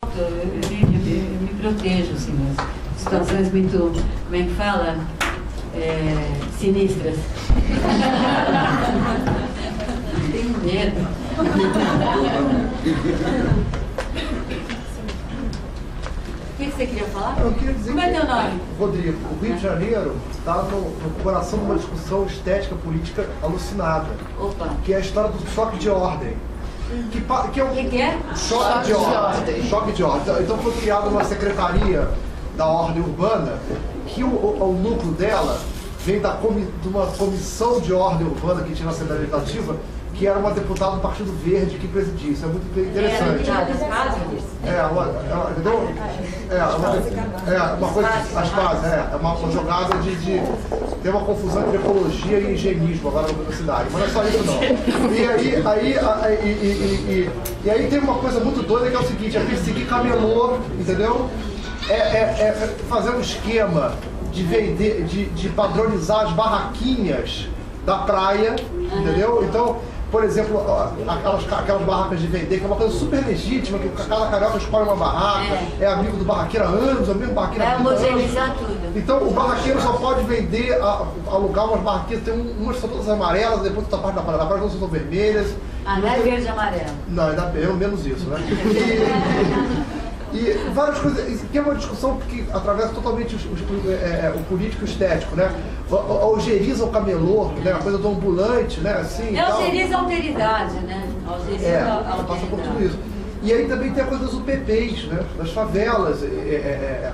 Eu me protejo, assim, nas situações muito, como é que fala? Sinistras. Tenho medo. O que você queria falar? Eu queria dizer como é teu nome? Rodrigo, o Rio de Janeiro está no coração de uma discussão estética política alucinada. Opa. Que é a história do choque de ordem. Que é O que é? Choque de ordem. Choque de ordem. Então foi criada uma secretaria da ordem urbana, que o núcleo dela vem de uma comissão de ordem urbana que tinha na Assembleia Legislativa, que era uma deputada do Partido Verde que presidia. Isso é muito interessante. Entendeu? Uma coisa, as bases, é uma jogada de tem uma confusão entre ecologia e higienismo agora na cidade, mas não é só isso não. E aí tem uma coisa muito doida que é o seguinte, é perseguir camelô, entendeu? É fazer um esquema de vender, de padronizar as barraquinhas da praia, entendeu? Então, por exemplo, aquelas barracas de vender, que é uma coisa super legítima, que cada carioca escolhe uma barraca, é amigo do barraqueiro há anos, é o mesmo barraqueiro há anos. Homogeneizar tudo. Então, o barraqueiro só pode vender, alugar umas barraquinhas, tem umas que são todas amarelas, depois outra parte da praia não são vermelhas. Ah, não é verde e amarelo. Não, ainda pelo menos isso, né? E várias coisas, que é uma discussão que atravessa totalmente o político estético, né? Algeriza o camelô, né? A coisa do ambulante, né? Assim, algeriza a alteridade, né? Passa por tudo isso. E aí também tem a coisa dos UPPs, né? Das favelas. É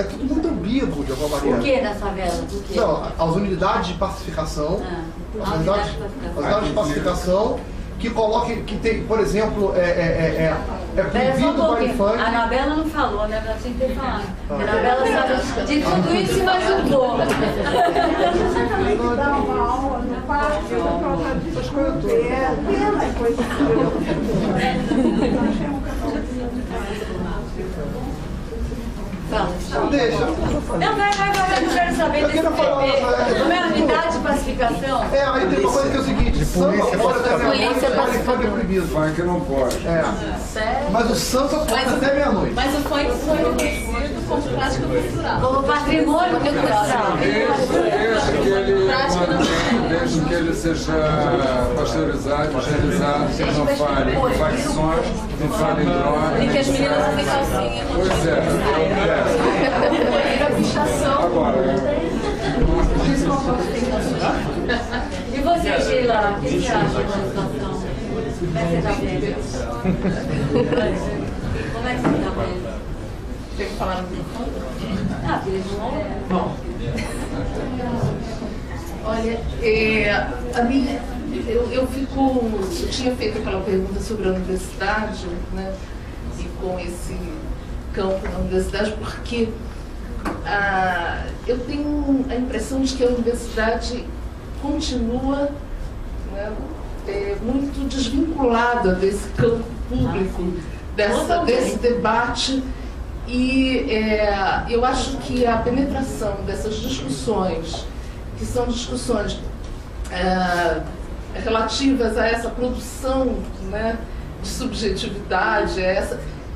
tudo muito ambíguo, de alguma maneira. O que nas favelas? O quê? Não, as unidades de pacificação. As unidades de pacificação. Que coloque, que tem, por exemplo, proibido o baile funk. A Anabela não falou, né? Ela tinha que ter falado. A Anabela sabe de tudo isso e mais um pouco. Dá uma aula no parque, essas coisas todas. Não deixa. Não, vai, eu quero saber desse PP. Como é a unidade de pacificação? Aí tem uma coisa que é o seguinte, samba pode até meia-noite, baile funk é proibido. Funk não pode. Sério? Mas o samba pode até meia-noite. Mas o funk foi reconhecido como prática cultural. Como patrimônio cultural. Desde que ele seja pasteurizado, higienizado, que não fale facções, não fale em droga. E que as meninas não têm calcinha. Pois é. Agora, E você, Sheila, o que você acha da situação? Como é que você está vendo? Como é que você está vendo? Tem que falar no microfone? Ah, eles vão. Bom. Olha, a minha, eu tinha feito aquela pergunta sobre a universidade, né? E com esse campo na universidade, porque eu tenho a impressão de que a universidade continua, né, muito desvinculada desse campo público, desse debate. E eu acho que a penetração dessas discussões, que são discussões relativas a essa produção, né, de subjetividade,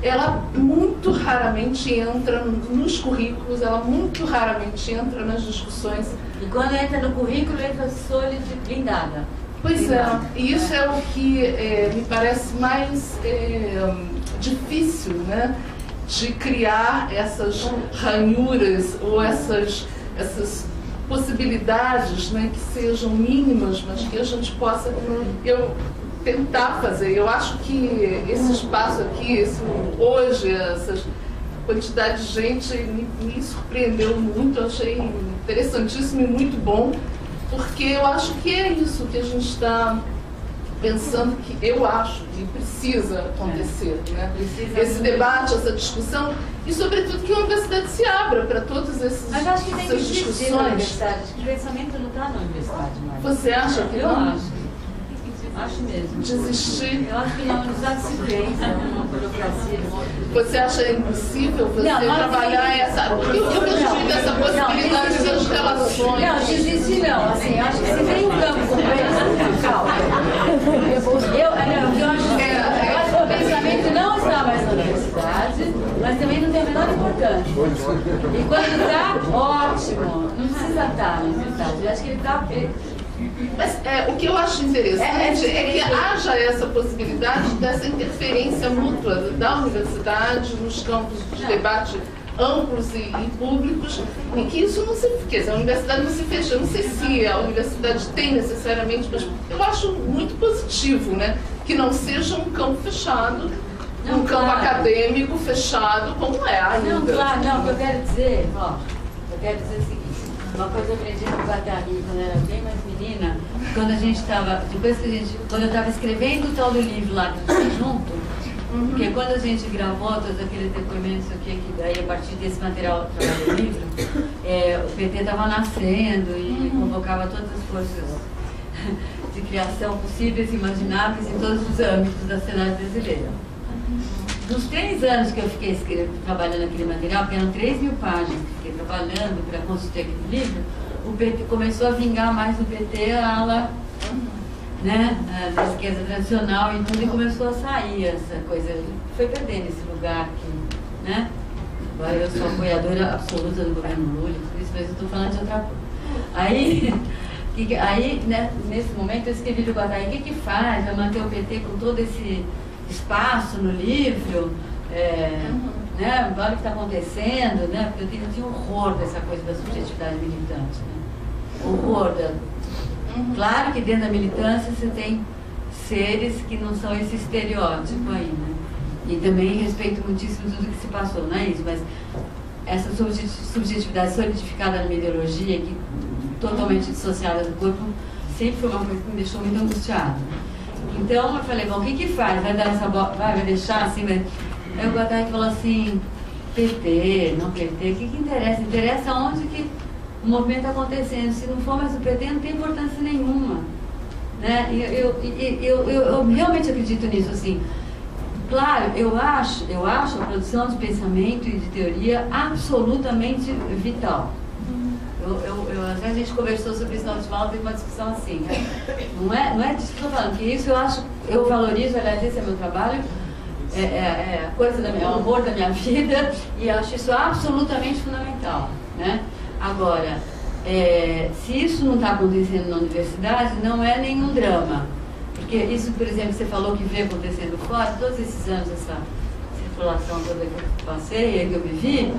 ela muito raramente entra nos currículos, ela muito raramente entra nas discussões. E quando entra no currículo, entra sólida e blindada. Pois é, e isso é o que me parece mais difícil, né, de criar essas ranhuras ou essas possibilidades, né, que sejam mínimas, mas que a gente possa tentar fazer. Eu acho que esse espaço aqui, hoje, essa quantidade de gente me surpreendeu muito, eu achei interessantíssimo e muito bom, porque eu acho que é isso que a gente está pensando, que eu acho que precisa acontecer, né? Esse debate, essa discussão, e sobretudo que a universidade se abra para todas essas discussões. Mas acho que tem que existir na universidade, que o pensamento não está na universidade mais. Você acha que eu não? Acho mesmo. Desistir? Eu acho que na universidade se pensa, uma burocracia. Você acha impossível você trabalhar essa... Eu vejo essa possibilidade das relações. Não, desistir não. Assim, eu acho que se tem um campo com calma. Eu acho que o pensamento não está mais na universidade. militante. E quando está, ótimo. Não precisa estar militante. Eu acho que ele está... Mas o que eu acho interessante é que haja essa possibilidade dessa interferência mútua da universidade nos campos de debate amplos e públicos, e que isso não se... Quer dizer, a universidade não se fecha. Eu não sei se a universidade tem necessariamente, mas eu acho muito positivo, né? Que não seja um campo fechado, um campo acadêmico fechado, como é ainda. Não, claro, não, o que eu quero dizer, ó, eu quero dizer o seguinte, uma coisa eu aprendi no Guatari quando eu era bem mais menina, quando a gente estava, quando eu estava escrevendo o tal do livro lá que a gente junto, porque quando a gente gravou todos aqueles depoimentos, que daí a partir desse material do livro, o PT estava nascendo e convocava todas as forças de criação possíveis e imagináveis em todos os âmbitos da sociedade brasileira. Nos 3 anos que eu fiquei trabalhando aquele material, porque eram 3.000 páginas que fiquei trabalhando para construir aquele livro, o PT começou a vingar mais no PT a ala, né, da esquerda tradicional e tudo, e começou a sair essa coisa, foi perdendo esse lugar aqui, né? Agora eu sou apoiadora absoluta do governo Lula, tudo isso, mas eu estou falando de outra coisa. Aí, né, nesse momento eu escrevi do Guatari, o que faz para manter o PT com todo esse espaço no livro, né, olha o que está acontecendo, né, porque eu tinha horror dessa coisa da subjetividade militante, né, horror da... Claro que dentro da militância você tem seres que não são esse estereótipo aí, né, e também respeito muitíssimo tudo que se passou, não é isso, mas essa subjetividade solidificada numa ideologia que totalmente dissociada do corpo sempre foi uma coisa que me deixou muito angustiada. Então eu falei, bom, o que faz? Vai dar essa bola, vai deixar assim? Aí o Guatari falou assim, PT, não PT, o que interessa? Interessa onde que o movimento está acontecendo. Se não for mais o PT, não tem importância nenhuma. Né? Eu realmente acredito nisso, assim. Claro, eu acho a produção de pensamento e de teoria absolutamente vital. Às vezes a gente conversou sobre isso na última aula, teve uma discussão assim, né? Não é disso que eu estou falando, que isso eu valorizo, aliás, esse é meu trabalho, é o amor da minha vida, e acho isso absolutamente fundamental, né? Agora, se isso não está acontecendo na universidade, não é nenhum drama, porque isso, por exemplo, você falou que vê acontecendo fora, todos esses anos, essa circulação toda que eu passei, que eu vivi,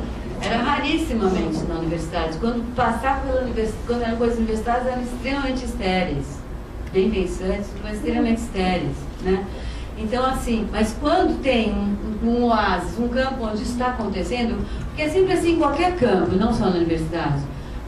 era rarissimamente na universidade. Quando passava pela universidade, quando eram coisas universitárias, eram extremamente estéreis, bem pensantes, mas extremamente estéreis, né? Então, assim, mas quando tem um oásis, um campo onde isso está acontecendo, porque é sempre assim em qualquer campo, não só na universidade,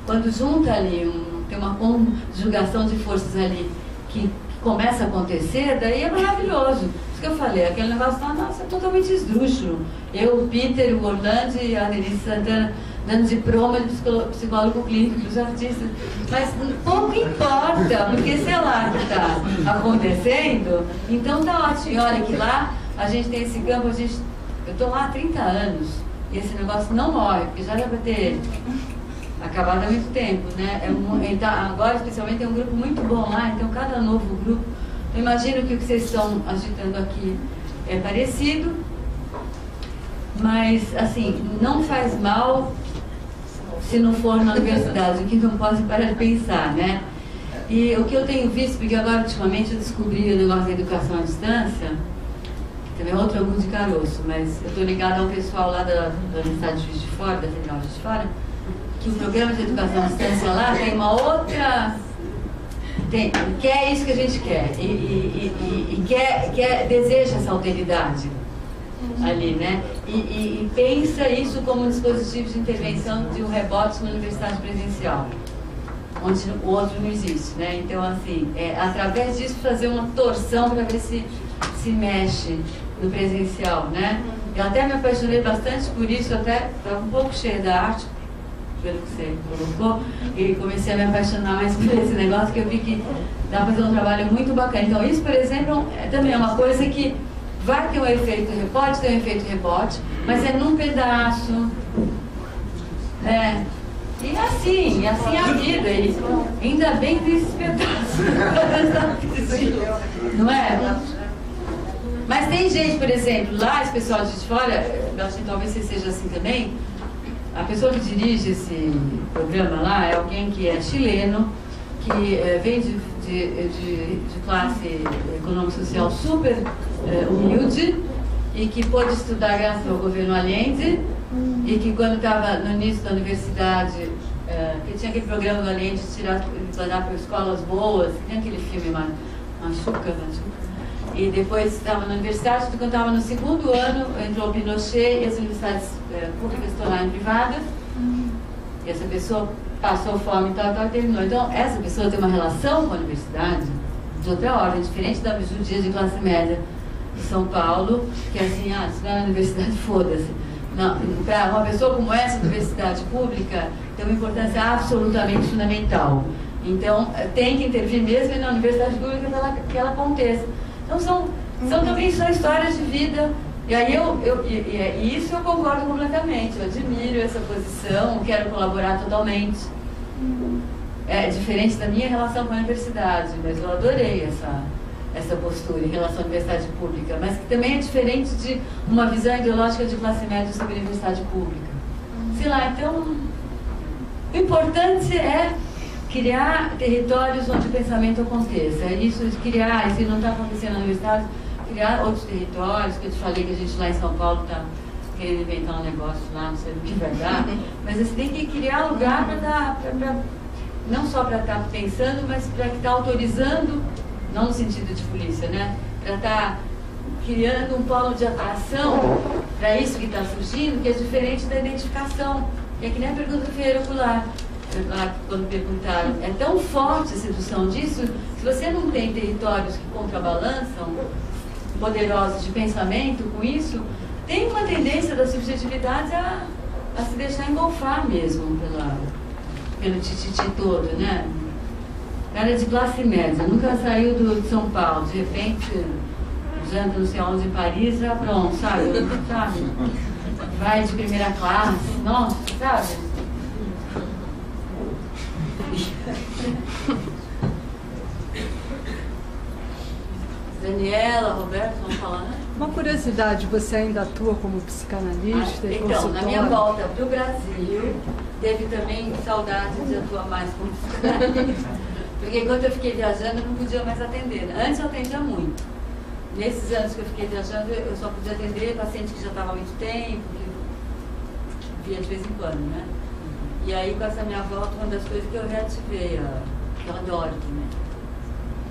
quando junta ali, tem uma conjugação de forças ali que começa a acontecer, daí é maravilhoso. Isso que eu falei, aquele negócio tá, nossa, é totalmente esdrúxulo. Eu, o Peter, o Orlando e a Denise Santana dando diploma de psicólogo clínico para os artistas. Mas pouco importa, porque sei lá o que está acontecendo, então tá ótimo. E olha que lá a gente tem esse campo, eu estou lá há 30 anos e esse negócio não morre, porque já deve ter acabado há muito tempo, né? Agora, especialmente, tem um grupo muito bom lá, então cada novo grupo. Eu imagino que o que vocês estão agitando aqui é parecido, mas, assim, não faz mal se não for na universidade, o que não posso parar de pensar, né? E o que eu tenho visto, porque agora, ultimamente, eu descobri o negócio da educação à distância, que também é outro ângulo de caroço, mas eu estou ligada a um pessoal lá da Universidade de Juiz de Fora, da Federal de Juiz de Fora, que o programa de educação à distância lá tem uma outra... quer isso que a gente quer e deseja essa alteridade ali, né? E pensa isso como um dispositivo de intervenção de um rebote na universidade presencial, onde o outro não existe, né? Então, assim, através disso fazer uma torção para ver se mexe no presencial, né? Eu até me apaixonei bastante por isso, até estava um pouco cheia da arte, pelo que você colocou, e comecei a me apaixonar mais por esse negócio, que eu vi que dá para fazer um trabalho muito bacana. Então isso, por exemplo, também é uma coisa que vai ter um efeito rebote, tem um efeito rebote, mas é num pedaço. E assim a vida, e ainda bem que tem esses pedaços. Não é? Mas tem gente, por exemplo, lá, esse pessoal de fora, eu acho que talvez você seja assim também, A pessoa que dirige esse programa lá é alguém que é chileno, que vem de classe econômico-social super humilde e que pôde estudar graças ao governo Allende e que quando estava no início da universidade, que tinha aquele programa do Allende de mandar para escolas boas, tem aquele filme Machuca. E depois estava na universidade, quando estava no segundo ano, entrou o Pinochet e as universidades públicas se tornaram privadas. E essa pessoa passou fome e tal, e terminou. Então, essa pessoa tem uma relação com a universidade de outra ordem, diferente da judia de classe média de São Paulo, que é assim, se não é na universidade, foda-se. Para uma pessoa como essa, a universidade pública tem uma importância absolutamente fundamental. Então, tem que intervir mesmo na universidade pública para que ela aconteça. Então, são histórias de vida. E aí, isso eu concordo completamente. Eu admiro essa posição, quero colaborar totalmente. É diferente da minha relação com a universidade, mas eu adorei essa postura em relação à universidade pública, mas que também é diferente de uma visão ideológica de classe média sobre a universidade pública. Sei lá, então, o importante é criar territórios onde o pensamento aconteça. Isso de criar, e se não está acontecendo na universidade, criar outros territórios, que eu te falei que a gente lá em São Paulo está querendo inventar um negócio lá, não sei o que vai dar, mas você tem que criar lugar para não só para estar pensando, mas para estar autorizando, não no sentido de polícia, né? Para estar criando um polo de atração para isso que está surgindo, que é diferente da identificação. É que nem a pergunta do Ferreira Ocular, quando perguntaram, é tão forte a sedução disso, se você não tem territórios que contrabalançam, poderosos de pensamento com isso, tem uma tendência da subjetividade a se deixar engolfar mesmo pelo tititi todo, né? Cara de classe média, nunca saiu de São Paulo, de repente, janta não sei onde em Paris, já pronto, sabe? Vai de primeira classe, nossa, sabe? Daniela, Roberto, vamos falar, né? Uma curiosidade, você ainda atua como psicanalista e então, consultora? na minha volta para o Brasil, teve também saudade de atuar mais como psicanalista. Porque enquanto eu fiquei viajando, eu não podia mais atender. Antes eu atendia muito. Nesses anos que eu fiquei viajando, eu só podia atender paciente que já estava há muito tempo, que via de vez em quando, né? E aí, com essa minha volta, uma das coisas que eu reativei, que eu adoro também.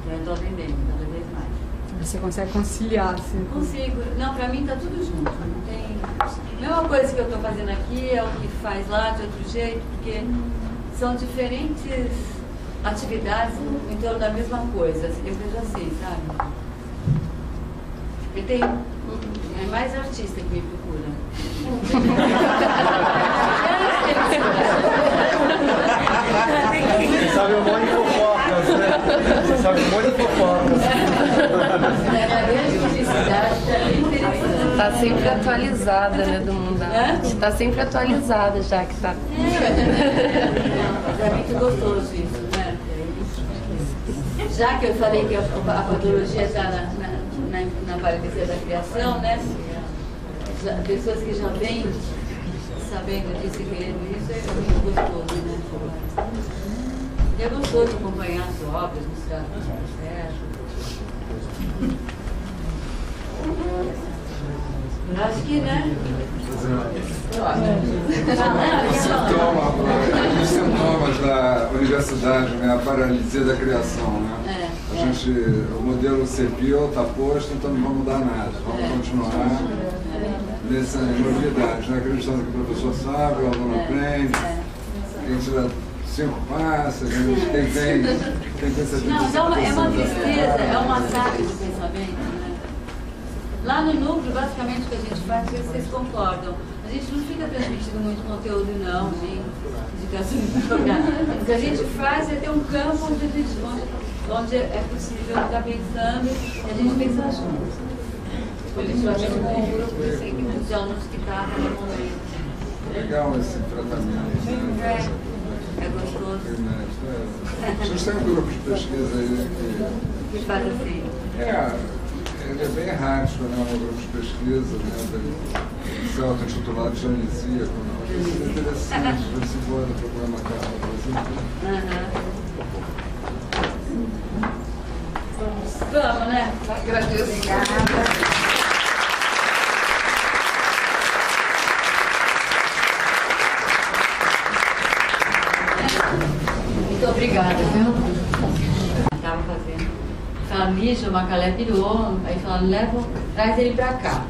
Então, eu estou atendendo cada vez mais. Você consegue conciliar, assim? Consigo. Não, pra mim tá tudo junto. Não tem... A mesma coisa que eu tô fazendo aqui é o que faz lá de outro jeito, porque são diferentes atividades em torno da mesma coisa. Eu vejo assim, sabe? Porque é mais artista que me procura. Você sabe um monte de fofocas, né? Você sabe um monte de fofocas. Está sempre atualizada, né, do mundo. Está sempre atualizada, já que está. É muito gostoso isso, né? Já que eu falei que a patologia está na paralisia da criação, né? Pessoas que já vêm sabendo disso e querendo isso, é muito gostoso, né? E é gostoso acompanhar as obras, mostrar os processos. Eu acho que, né? Os sintomas da universidade, né? A paralisia da criação, né? O modelo CEPIO está posto, então não vamos mudar nada. Vamos continuar nessa novidade, né? Acreditando que o professor sabe, o aluno aprende, quem tira 5 passos, quem tem certeza. Não, é uma tristeza, é um massacre do pensamento, né? Lá no núcleo, basicamente, o que a gente faz, vocês concordam, a gente não fica transmitindo muito conteúdo, não, de indicação de programa. O que a gente faz é ter um campo onde é possível estar pensando e a gente pensa juntos. Coletivamente com um grupo de alunos que está no momento. Legal esse tratamento, né? É gostoso. Vocês têm um grupo de pesquisa aí que faz assim. Ele é bem errático, né? Um grupo de pesquisa, né? Se auto-intitulado Dionisíaco, né? Isso é interessante, ver se for no programa Carla, por exemplo. Vamos, né? Agradeço. Obrigada. Muito obrigada, viu? Estava fazendo. Fala, Lígia, o Macalé pirou, aí falaram, traz ele pra cá.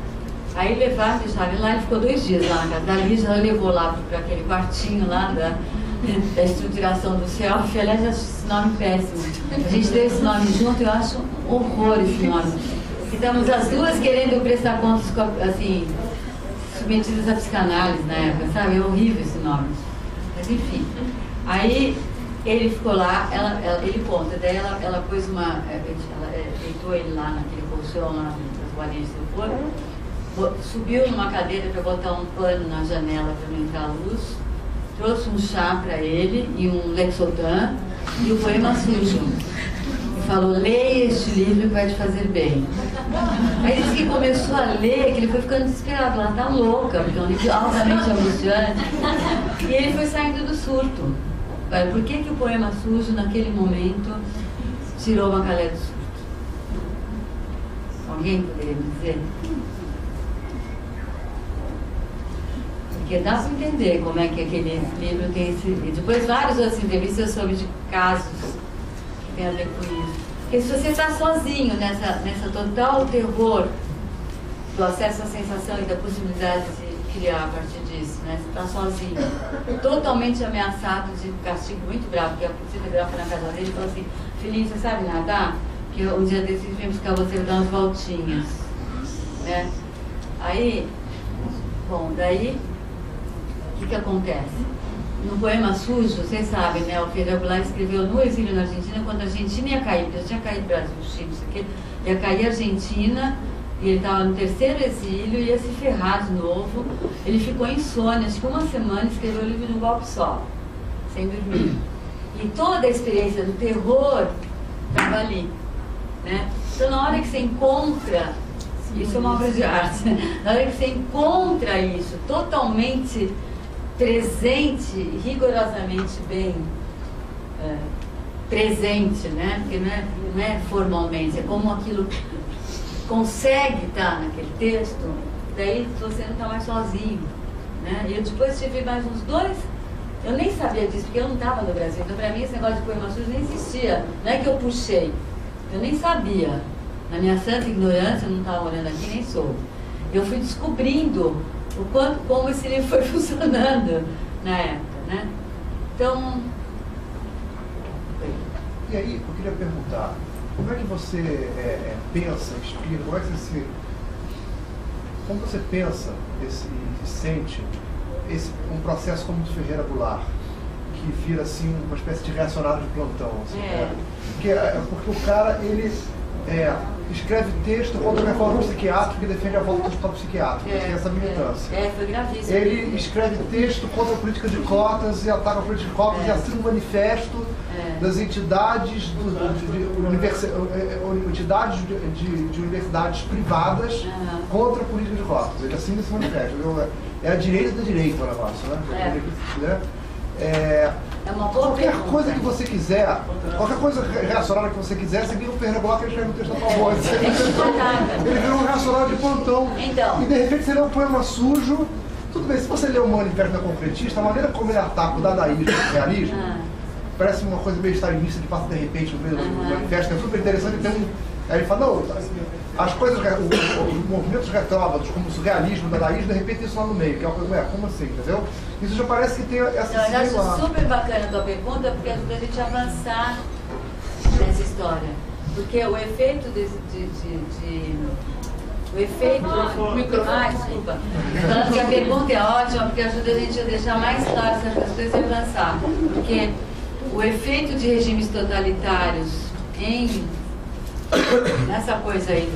Aí levaram, deixaram ele lá, ele ficou 2 dias lá na casa da Lígia, ela levou lá para aquele quartinho lá da estruturação do selfie. Aliás, eu acho esse nome péssimo. A gente deu esse nome junto, eu acho um horror esse nome. Estamos as duas querendo prestar contas, assim, submetidas à psicanálise na época, sabe? É horrível esse nome. Mas enfim. Aí ele ficou lá, ele conta, daí ela pôs ela deitou ele lá naquele colchão lá das bolinhas do corpo, subiu numa cadeira para botar um pano na janela para não entrar luz, trouxe um chá para ele e um Lexotan e o poema sujo. E falou, leia este livro que vai te fazer bem. Aí disse que começou a ler, que ele foi ficando desesperado, ela tá louca, porque é um livro altamente angustiante. E ele foi saindo do surto. Por que o poema sujo, naquele momento, tirou o Macalé do surto? Alguém poderia me dizer? Porque dá para entender como é que aquele livro tem esse... E depois várias outras entrevistas eu soube de casos que tem a ver com isso. Porque se você está sozinho nessa total terror do acesso à sensação e da possibilidade de criar a partir disso, né? Você está sozinho, totalmente ameaçado de um castigo muito bravo, porque a polícia federal foi na casa dele e falou assim, filhinho, você sabe nadar? Que um dia desses vimos buscar você dar umas voltinhas, né? Aí, bom, daí, o que acontece? No poema sujo, vocês sabem, né? O Ferreira Goulart escreveu no exílio na Argentina, quando a Argentina ia cair, porque já tinha caído Brasil, Chile, isso aqui, ia cair a Argentina, e ele estava no 3º exílio, ia se ferrar de novo. Ele ficou insônia, acho que 1 semana, escreveu o livro de um golpe só, sem dormir. E toda a experiência do terror estava ali, né? Então, na hora que você encontra, isso é uma obra de arte, na hora que você encontra isso totalmente presente, rigorosamente bem presente, né? Porque não é formalmente, é como aquilo consegue estar naquele texto, daí você não está mais sozinho, né? E eu depois tive mais uns 2, eu nem sabia disso, porque eu não estava no Brasil, então para mim esse negócio de poema sujo nem existia, não é que eu puxei, eu nem sabia, na minha santa ignorância, eu não estava morando aqui, nem soube. Eu fui descobrindo como esse livro foi funcionando na época, né? Então... E aí, eu queria perguntar, como é que você pensa, inspira, como você pensa e sente um processo como o do Ferreira Goulart, que vira assim uma espécie de reacionário de plantão, assim, né? Porque o cara, ele escreve texto contra a reforma psiquiátrica e defende a volta do hospital psiquiátrico, tem essa militância. Foi gravíssimo. Ele escreve texto contra a política de cotas e ataca a política de cotas e assina um manifesto das entidades de universidades privadas contra a política de cotas. Ele assina esse manifesto. É a direita da direita o negócio, né? Uma boa qualquer pergunta. coisa que você quiser, qualquer coisa reacionária que você quiser, você vira um Ferreira Goulart que ele escreve um texto a favor. Ele vira um reacionário de plantão. Então. E de repente você lê um poema sujo. Tudo bem, se você ler o Manifesto da Concretista, a maneira como ele ataca o dadaísmo e o realismo, parece uma coisa meio stalinista que passa de repente no meio do manifesto, é super interessante. Aí ele fala, não, as coisas, os movimentos retrógrados, como o surrealismo, o dadaísmo, de repente isso lá no meio, que é uma coisa, como assim, entendeu? Isso já parece que tem essa... Eu acho super bacana a tua pergunta, porque ajuda a gente a avançar nessa história. Porque o efeito o efeito... desculpa. Falando que a pergunta é ótima, porque ajuda a gente a deixar mais claro certas coisas e avançar. Porque o efeito de regimes totalitários nessa coisa aí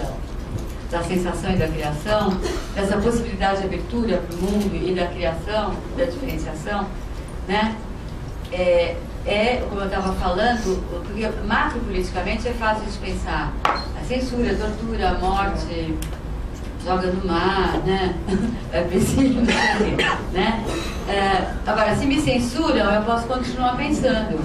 da sensação e da criação, dessa possibilidade de abertura para o mundo e da criação, da diferenciação, né? Como eu estava falando, porque macropoliticamente é fácil de pensar censura, tortura, morte, joga no mar, né? É preciso, né? Agora, se me censuram, eu posso continuar pensando.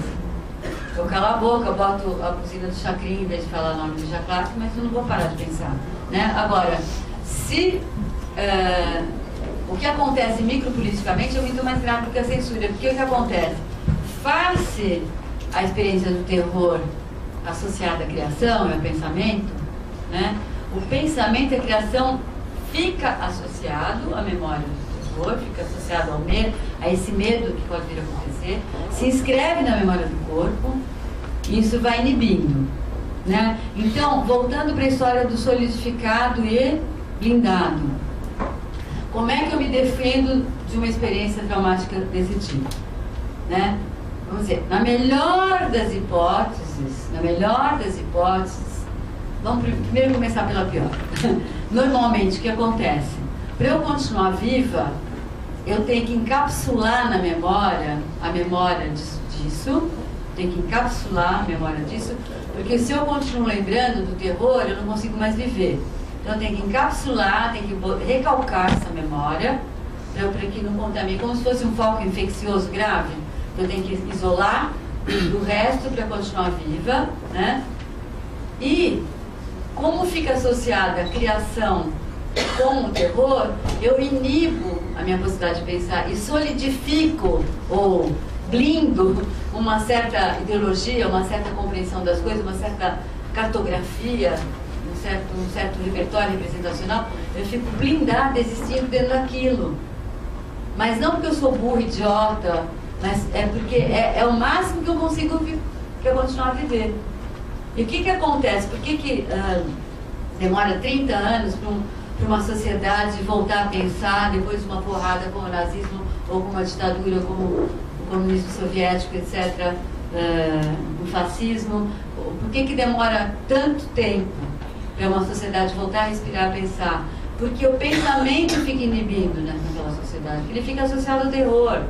Eu calo a boca, eu boto a buzina do Chacrin em vez de falar o nome do Jacques, mas eu não vou parar de pensar, né? Agora, se o que acontece micropoliticamente é muito mais grave do que a censura, porque o que acontece? Face à experiência do terror associada à criação e ao pensamento, né? O pensamento e a criação fica associado à memória do terror, fica associado ao medo, a esse medo que pode vir a acontecer, se inscreve na memória do corpo, e isso vai inibindo, né? Então, voltando para a história do solidificado e blindado, como é que eu me defendo de uma experiência traumática desse tipo, né? Vamos dizer, na melhor das hipóteses, vamos primeiro começar pela pior. Normalmente, o que acontece? Para eu continuar viva, eu tenho que encapsular na memória a memória disso, tenho que encapsular a memória disso, porque se eu continuo lembrando do terror, eu não consigo mais viver. Então eu tenho que encapsular, tenho que recalcar essa memória, para que não contamine, como se fosse um foco infeccioso grave. Então eu tenho que isolar do resto para continuar viva, né? E como fica associada a criação com o terror, eu inibo a minha possibilidade de pensar e solidifico ou blindo uma certa ideologia, uma certa compreensão das coisas, uma certa cartografia, um certo repertório representacional. Eu fico blindada, existindo dentro daquilo. Mas não porque eu sou burra, idiota, mas é porque é o máximo que eu consigo continuar a viver. E o que acontece? Por que demora 30 anos para uma sociedade voltar a pensar, depois de uma porrada como o nazismo, ou como a ditadura, como o comunismo soviético, etc., o fascismo? Por que demora tanto tempo para uma sociedade voltar a respirar, a pensar? Porque o pensamento fica inibindo naquela sociedade, ele fica associado ao terror.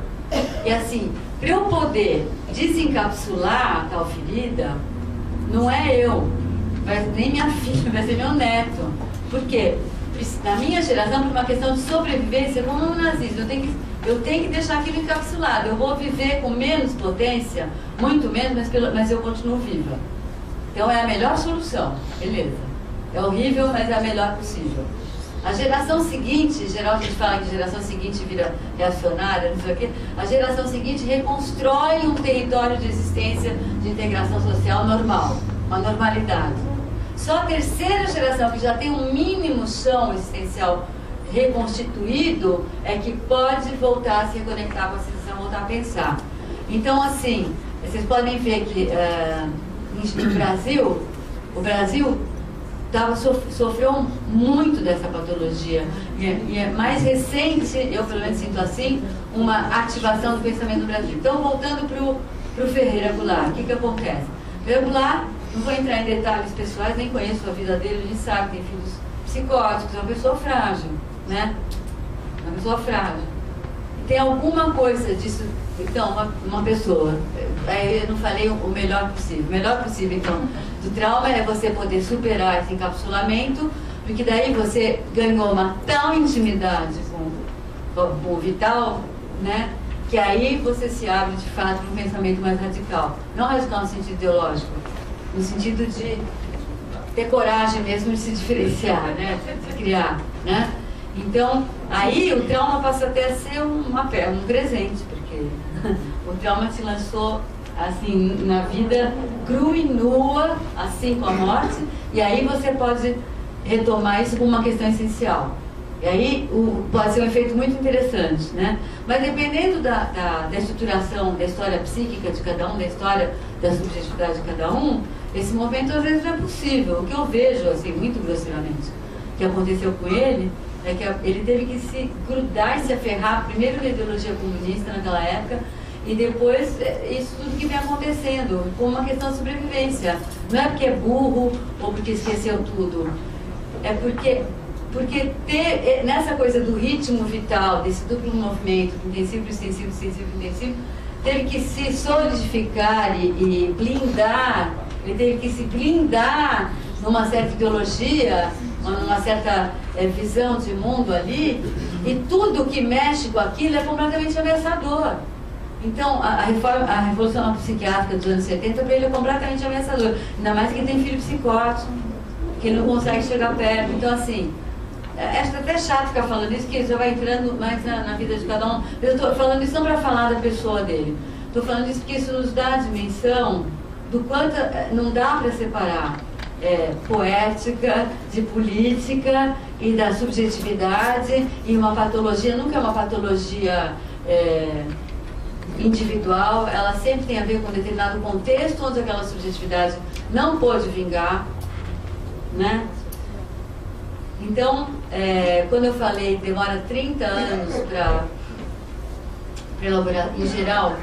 E assim, para eu poder desencapsular a tal ferida, não é eu, nem minha filha, vai ser meu neto. Por quê? Na minha geração, por uma questão de sobrevivência, como no nazismo, eu tenho que deixar aquilo encapsulado. Eu vou viver com menos potência, muito menos, mas eu continuo viva. Então é a melhor solução, beleza. É horrível, mas é a melhor possível. A geração seguinte, em geral a gente fala que a geração seguinte vira reacionária, não sei o quê, a geração seguinte reconstrói um território de existência, de integração social normal, uma normalidade. Só a terceira geração, que já tem um mínimo chão existencial reconstituído, é que pode voltar a se reconectar com a sensação, voltar a pensar. Então, assim, vocês podem ver que no Brasil, o Brasil sofreu muito dessa patologia. E é mais recente, eu pelo menos sinto assim, uma ativação do pensamento no Brasil. Então, voltando para o Ferreira Goulart, o que acontece? Ferreira Goulart, não vou entrar em detalhes pessoais, nem conheço a vida dele, a gente sabe que tem filhos psicóticos, é uma pessoa frágil, né? Uma pessoa frágil. E tem alguma coisa disso. Então, uma pessoa, eu não falei o melhor possível. O melhor possível, então, do trauma é você poder superar esse encapsulamento, porque daí você ganhou uma tal intimidade com o vital, né? Que aí você se abre, de fato, para um pensamento mais radical. Não radical no sentido ideológico, no sentido de ter coragem mesmo de se diferenciar, né? De criar, né? Então, aí o trauma passa até a ser um presente, porque o trauma te lançou, assim, na vida crua e nua, assim com a morte, e aí você pode retomar isso como uma questão essencial. E aí pode ser um efeito muito interessante, né? Mas dependendo da estruturação da história psíquica de cada um, da história da subjetividade de cada um, esse momento às vezes não é possível. O que eu vejo, assim, muito grosseiramente, que aconteceu com ele, é que ele teve que se grudar e se aferrar, primeiro na ideologia comunista naquela época, e depois isso tudo que vem acontecendo, como uma questão de sobrevivência. Não é porque é burro ou porque esqueceu tudo, é porque ter nessa coisa do ritmo vital, desse duplo movimento, intensivo, extensivo, extensivo, intensivo, teve que se solidificar e blindar, ele teve que se blindar numa certa ideologia, numa certa visão de mundo ali, e tudo que mexe com aquilo é completamente ameaçador. Então, a revolução psiquiátrica dos anos 70 para ele é completamente ameaçador, ainda mais que tem filho psicótico, que ele não consegue chegar perto. Então, assim, acho até chato ficar falando isso, que já vai entrando mais na vida de cada um. Eu estou falando isso não para falar da pessoa dele, estou falando isso porque isso nos dá a dimensão do quanto não dá para separar poética de política e da subjetividade, e uma patologia nunca é uma patologia individual, ela sempre tem a ver com um determinado contexto onde aquela subjetividade não pôde vingar, né? Então, quando eu falei que demora 30 anos para elaborar, em geral,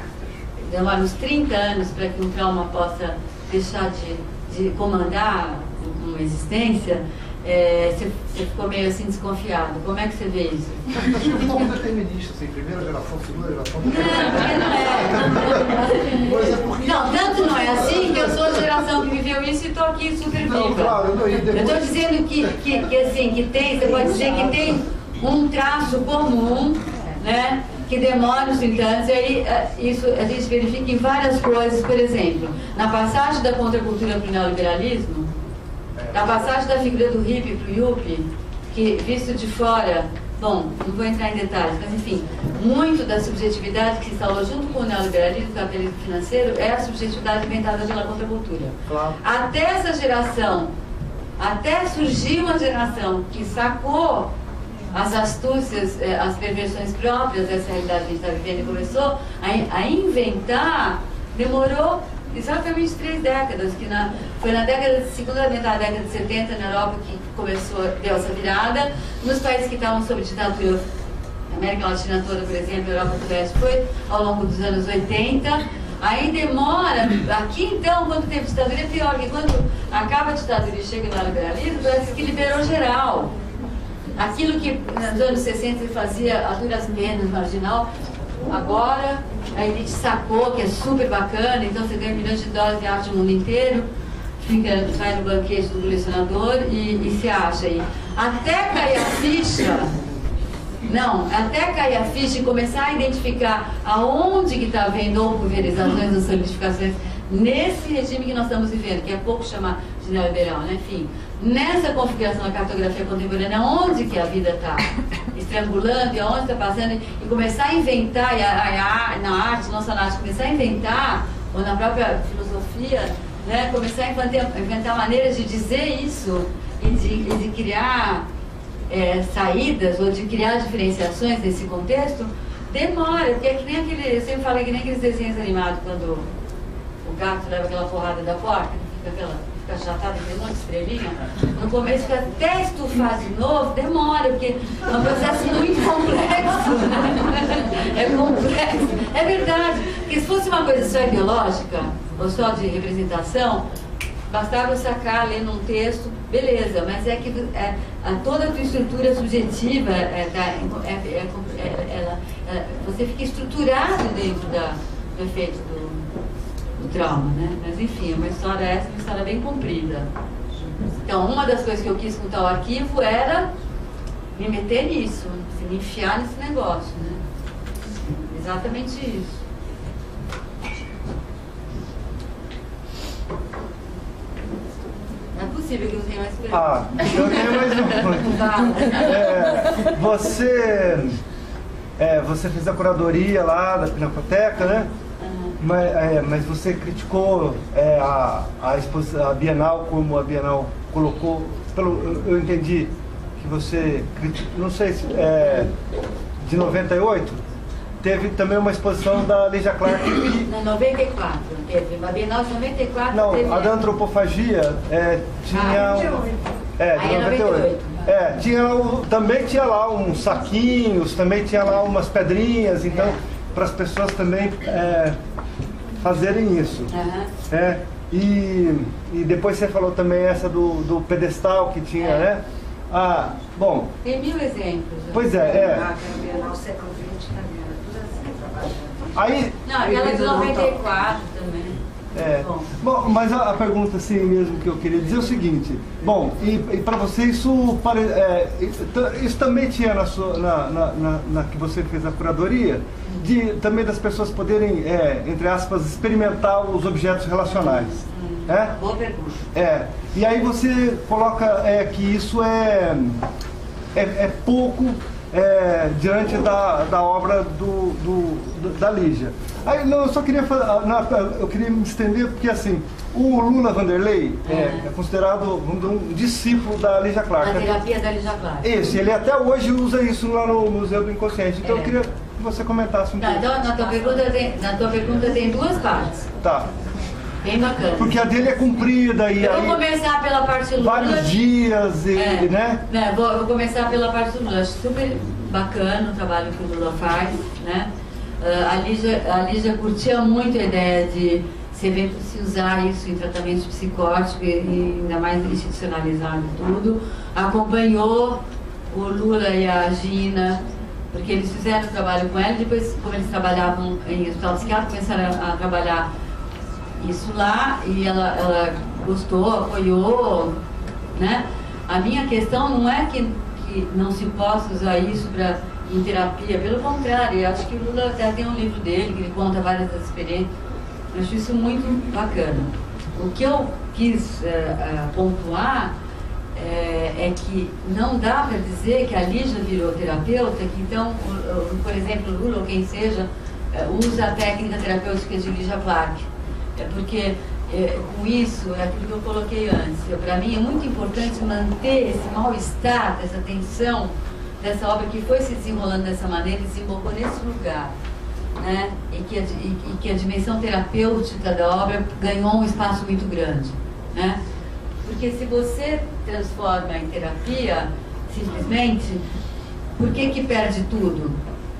demora uns 30 anos para que um trauma possa deixar de comandar uma existência, você ficou meio assim desconfiado. Como é que você vê isso? Acho que um pouco determinista, assim, primeira geração, segunda geração. Não, porque não é. Mas é porque... Não, tanto não é assim que eu sou a geração que viveu isso e estou aqui super viva. Não, claro, não, Eu estou dizendo que assim, que tem, você pode dizer que tem um traço comum, né? Que demora os 30 anos, e aí isso a gente verifica em várias coisas. Por exemplo, na passagem da contracultura para o neoliberalismo, na passagem da figura do hippie para o yuppie, que visto de fora, bom, não vou entrar em detalhes, mas enfim, muito da subjetividade que se instalou junto com o neoliberalismo, o capitalismo financeiro, é a subjetividade inventada pela contracultura. Claro. Até essa geração, até surgir uma geração que sacou as astúcias, as perversões próprias dessa realidade que a gente está vivendo e começou a inventar, demorou exatamente 3 décadas, que foi na segunda metade da década de 70 na Europa que deu essa virada. Nos países que estavam sob ditadura, América Latina toda, por exemplo, Europa do Leste, foi ao longo dos anos 80. Aí demora, aqui então, quando teve ditadura é pior, porque quando acaba a ditadura e chega no liberalismo, parece que liberou geral. Aquilo que nos anos 60 ele fazia a duras penas, marginal, agora a elite sacou que é super bacana, então você ganha milhões de dólares de arte no mundo inteiro, vai no banquete do colecionador e se acha aí. Até cair a ficha, até cair a ficha e começar a identificar aonde que está havendo ou pulverizações ou solidificações nesse regime que nós estamos vivendo, que é pouco chamar de neoliberal, né? Enfim, nessa configuração da cartografia contemporânea, onde que a vida está estrangulando e aonde está passando, e começar a inventar, na arte, nossa arte, começar a inventar, ou na própria filosofia, né? Começar a inventar maneiras de dizer isso e de criar saídas ou de criar diferenciações nesse contexto, demora, porque é que nem eu sempre falei que nem aqueles desenhos animados, quando o gato leva aquela porrada da porta, fica achatado, tem um monte de estrelinha, no começo fica até estufar de novo, demora, porque é um processo muito complexo, né? É complexo, é verdade, porque se fosse uma coisa só ideológica, ou só de representação, bastava eu sacar, ler num texto, beleza, mas é que toda a tua estrutura subjetiva, você fica estruturado dentro do efeito do trauma, né? Mas enfim, uma história bem comprida. Então, uma das coisas que eu quis com tal arquivo era me meter nisso, assim, me enfiar nesse negócio, né? Exatamente isso. Não é possível que eu tenha mais perguntas. Eu tenho mais uma. Você fez a curadoria lá da Pinacoteca, né? Mas você criticou a Bienal, como a Bienal colocou, eu entendi que você criticou, não sei se de 98, teve também uma exposição da Lígia Clark. Não, 94, teve, a Bienal de 94 não, teve... a da antropofagia tinha... de 98. Também tinha lá uns saquinhos, também tinha lá umas pedrinhas, então, para as pessoas também fazerem isso. E depois você falou também essa do pedestal que tinha, né? Bom... Tem 1000 exemplos. Pois No século XX também era tudo assim, trabalhando. Aí... Não, aquela de 94 também. Bom, mas a pergunta assim mesmo que eu queria dizer é o seguinte, bom, e para você isso, isso também tinha na que você fez a curadoria, também das pessoas poderem, entre aspas, experimentar os objetos relacionais. Boa pergunta. E aí você coloca que isso é pouco diante da obra da Lígia. Aí, não, eu só queria eu queria me estender porque assim, o Lula Vanderlei é considerado um discípulo da Lígia Clark. A terapia da Lígia Clark. Isso, ele até hoje usa isso lá no Museu do Inconsciente. Então eu queria que você comentasse um pouco. Então, na tua pergunta tem duas partes. Tá. Bem bacana. Porque a dele é comprida e eu vou começar pela parte do Lula. Vários dias, né? Vou começar pela parte do Lula. Acho super bacana o trabalho que o Lula faz, né? A Lígia curtia muito a ideia de se usar isso em tratamento psicótico e ainda mais institucionalizado e tudo. Acompanhou o Lula e a Gina, porque eles fizeram o trabalho com ela, depois, como eles trabalhavam em hospital psiquiátrico, começaram a trabalhar isso lá e ela gostou, apoiou, né? A minha questão não é que não se possa usar isso em terapia, pelo contrário, eu acho que o Lula até tem um livro dele que ele conta várias das experiências, eu acho isso muito bacana. O que eu quis pontuar é que não dá para dizer que a Lígia virou terapeuta, que então, por exemplo, o Lula ou quem seja, usa a técnica terapêutica de Lígia Clark. Porque com isso, é aquilo que eu coloquei antes, para mim é muito importante manter esse mal-estar, essa tensão, dessa obra que foi se desenrolando dessa maneira e desembocou nesse lugar, né? E que a dimensão terapêutica da obra ganhou um espaço muito grande, né? Porque se você transforma em terapia, simplesmente, por que perde tudo?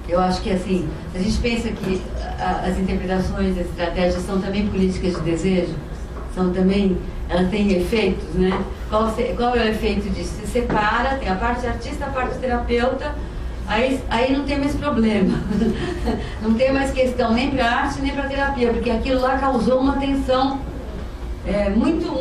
Eu acho que assim, a gente pensa que as interpretações, as estratégias são também políticas de desejo, elas têm efeitos, né? Qual é o efeito disso? Se separa, tem a parte artista, a parte terapeuta, aí não tem mais problema. Não tem mais questão nem para arte nem para terapia, porque aquilo lá causou uma tensão,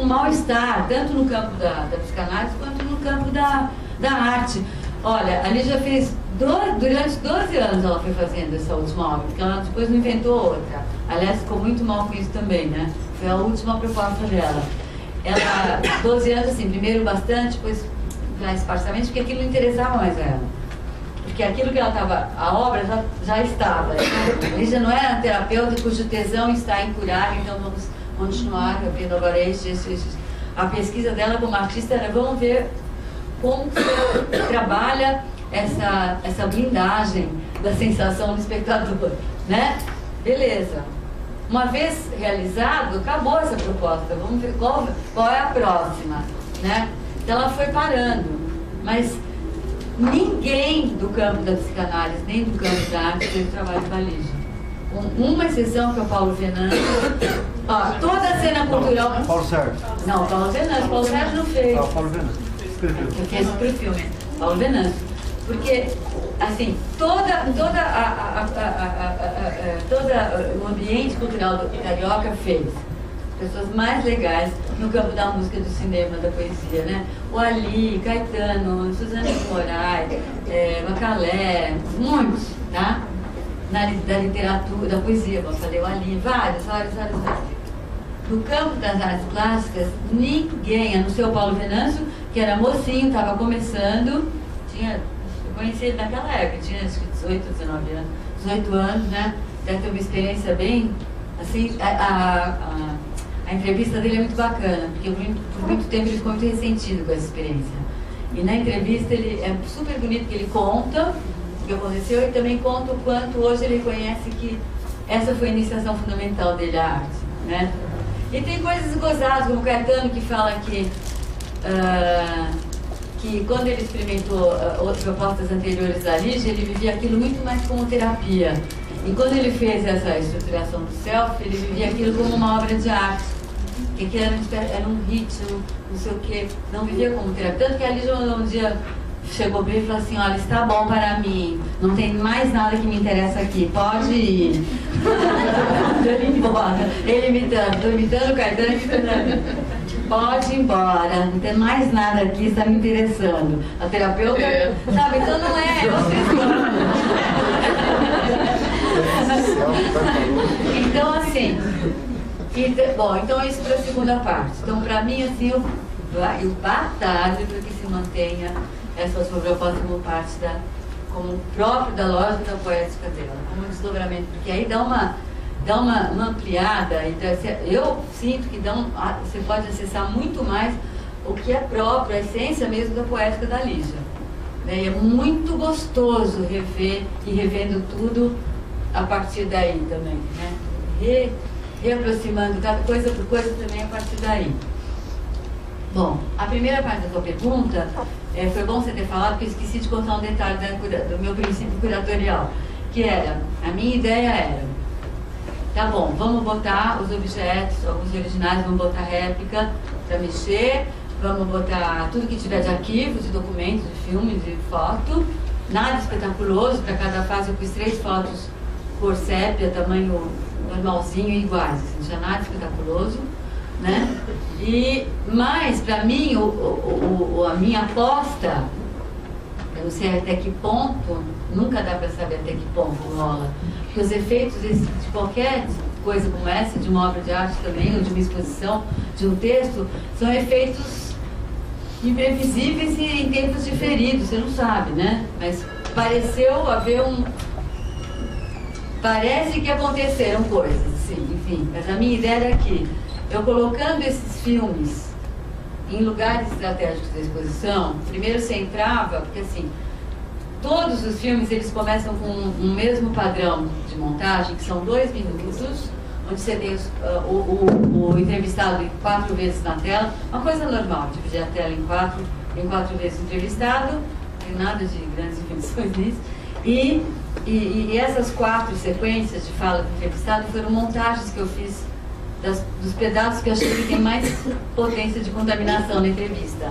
um mal-estar, tanto no campo da psicanálise quanto no campo da arte. Olha, a Lígia fez durante 12 anos ela foi fazendo essa última obra, porque ela depois não inventou outra. Aliás, ficou muito mal com isso também, né? Foi a última proposta dela. Ela, 12 anos, assim, primeiro bastante, depois mais parcialmente, porque aquilo não interessava mais a ela. Porque aquilo que ela estava, a obra já estava. Então, a Lígia não era terapeuta cujo tesão está em curar, então vamos continuar vendo agora A pesquisa dela como artista era, vamos ver como você trabalha essa blindagem da sensação do espectador, né? Beleza. Uma vez realizado, acabou essa proposta. Vamos ver qual é a próxima, né? Então ela foi parando, mas ninguém do campo da psicanálise, nem do campo da arte, fez o trabalho da Lígia. Com uma exceção, que é o Paulo Venâncio. Toda a cena cultural... Paulo Sérgio. Não, Paulo Venâncio. Paulo Sérgio não fez. Paulo Venâncio. Escreveu. Fez pro filme. Paulo Venâncio. Porque, assim, todo o ambiente cultural do Carioca fez. Pessoas mais legais no campo da música, do cinema, da poesia, né? O Ali, Caetano, Suzana de Moraes, Macalé, muitos, tá? Da literatura, da poesia, vamos fazer o Ali, vários. No campo das artes plásticas, ninguém, a não ser o Paulo Venâncio, que era mocinho, estava começando, eu conheci ele naquela época, tinha acho que 18, 19 anos, 18 anos, né? Deve ter uma experiência bem, assim, a entrevista dele é muito bacana, porque por muito tempo ele ficou muito ressentido com essa experiência. E na entrevista ele é super bonito, que ele conta o que aconteceu e também conta o quanto hoje ele reconhece que essa foi a iniciação fundamental dele à arte, né? E tem coisas gozadas, como o Caetano, que fala que quando ele experimentou outras propostas anteriores da Lígia, ele vivia aquilo muito mais como terapia. E quando ele fez essa estruturação do self, ele vivia aquilo como uma obra de arte. Que era um ritmo, não sei o quê, não vivia como terapia. Tanto que a Lígia um dia chegou para ele e falou assim, olha, está bom para mim, não tem mais nada que me interessa aqui, pode ir. Ele embora. Ele imitando, estou imitando o Caetano, pode ir embora, não tem mais nada aqui, está me interessando. A terapeuta, sabe, então não é, então assim, bom, então isso para a segunda parte. Então para mim assim, eu batalho para que se mantenha essa sua proposta como parte como próprio da lógica poética dela, como um desdobramento, porque aí dá uma ampliada, então, eu sinto que você pode acessar muito mais o que é próprio, a essência mesmo da poética da Lígia. E é muito gostoso rever e revendo tudo a partir daí também, né? Reaproximando cada coisa por coisa também a partir daí. Bom, a primeira parte da sua pergunta, foi bom você ter falado, porque eu esqueci de contar um detalhe do meu princípio curatorial, que era, a minha ideia era, tá bom, vamos botar os objetos, alguns originais, vamos botar réplica para mexer, vamos botar tudo que tiver de arquivo, de documentos, de filme, de foto, nada espetaculoso, para cada fase eu pus 3 fotos cor sépia, tamanho normalzinho, iguais, assim, não tinha nada espetaculoso, né? Mas, para mim, a minha aposta, eu não sei até que ponto, nunca dá para saber até que ponto rola, porque os efeitos de qualquer coisa como essa, de uma obra de arte também, ou de uma exposição, de um texto, são efeitos imprevisíveis e em tempos diferidos, você não sabe, né? Mas pareceu haver parece que aconteceram coisas, assim, enfim. Mas a minha ideia era que, eu colocando esses filmes em lugares estratégicos da exposição, primeiro você entrava, porque assim, todos os filmes eles começam com um mesmo padrão de montagem, que são 2 minutos, onde você tem o entrevistado 4 vezes na tela, uma coisa normal, dividir a tela em 4 vezes o entrevistado, não tem nada de grandes invenções nisso, e essas 4 sequências de fala do entrevistado foram montagens que eu fiz dos pedaços que eu achei que tem mais potência de contaminação na entrevista.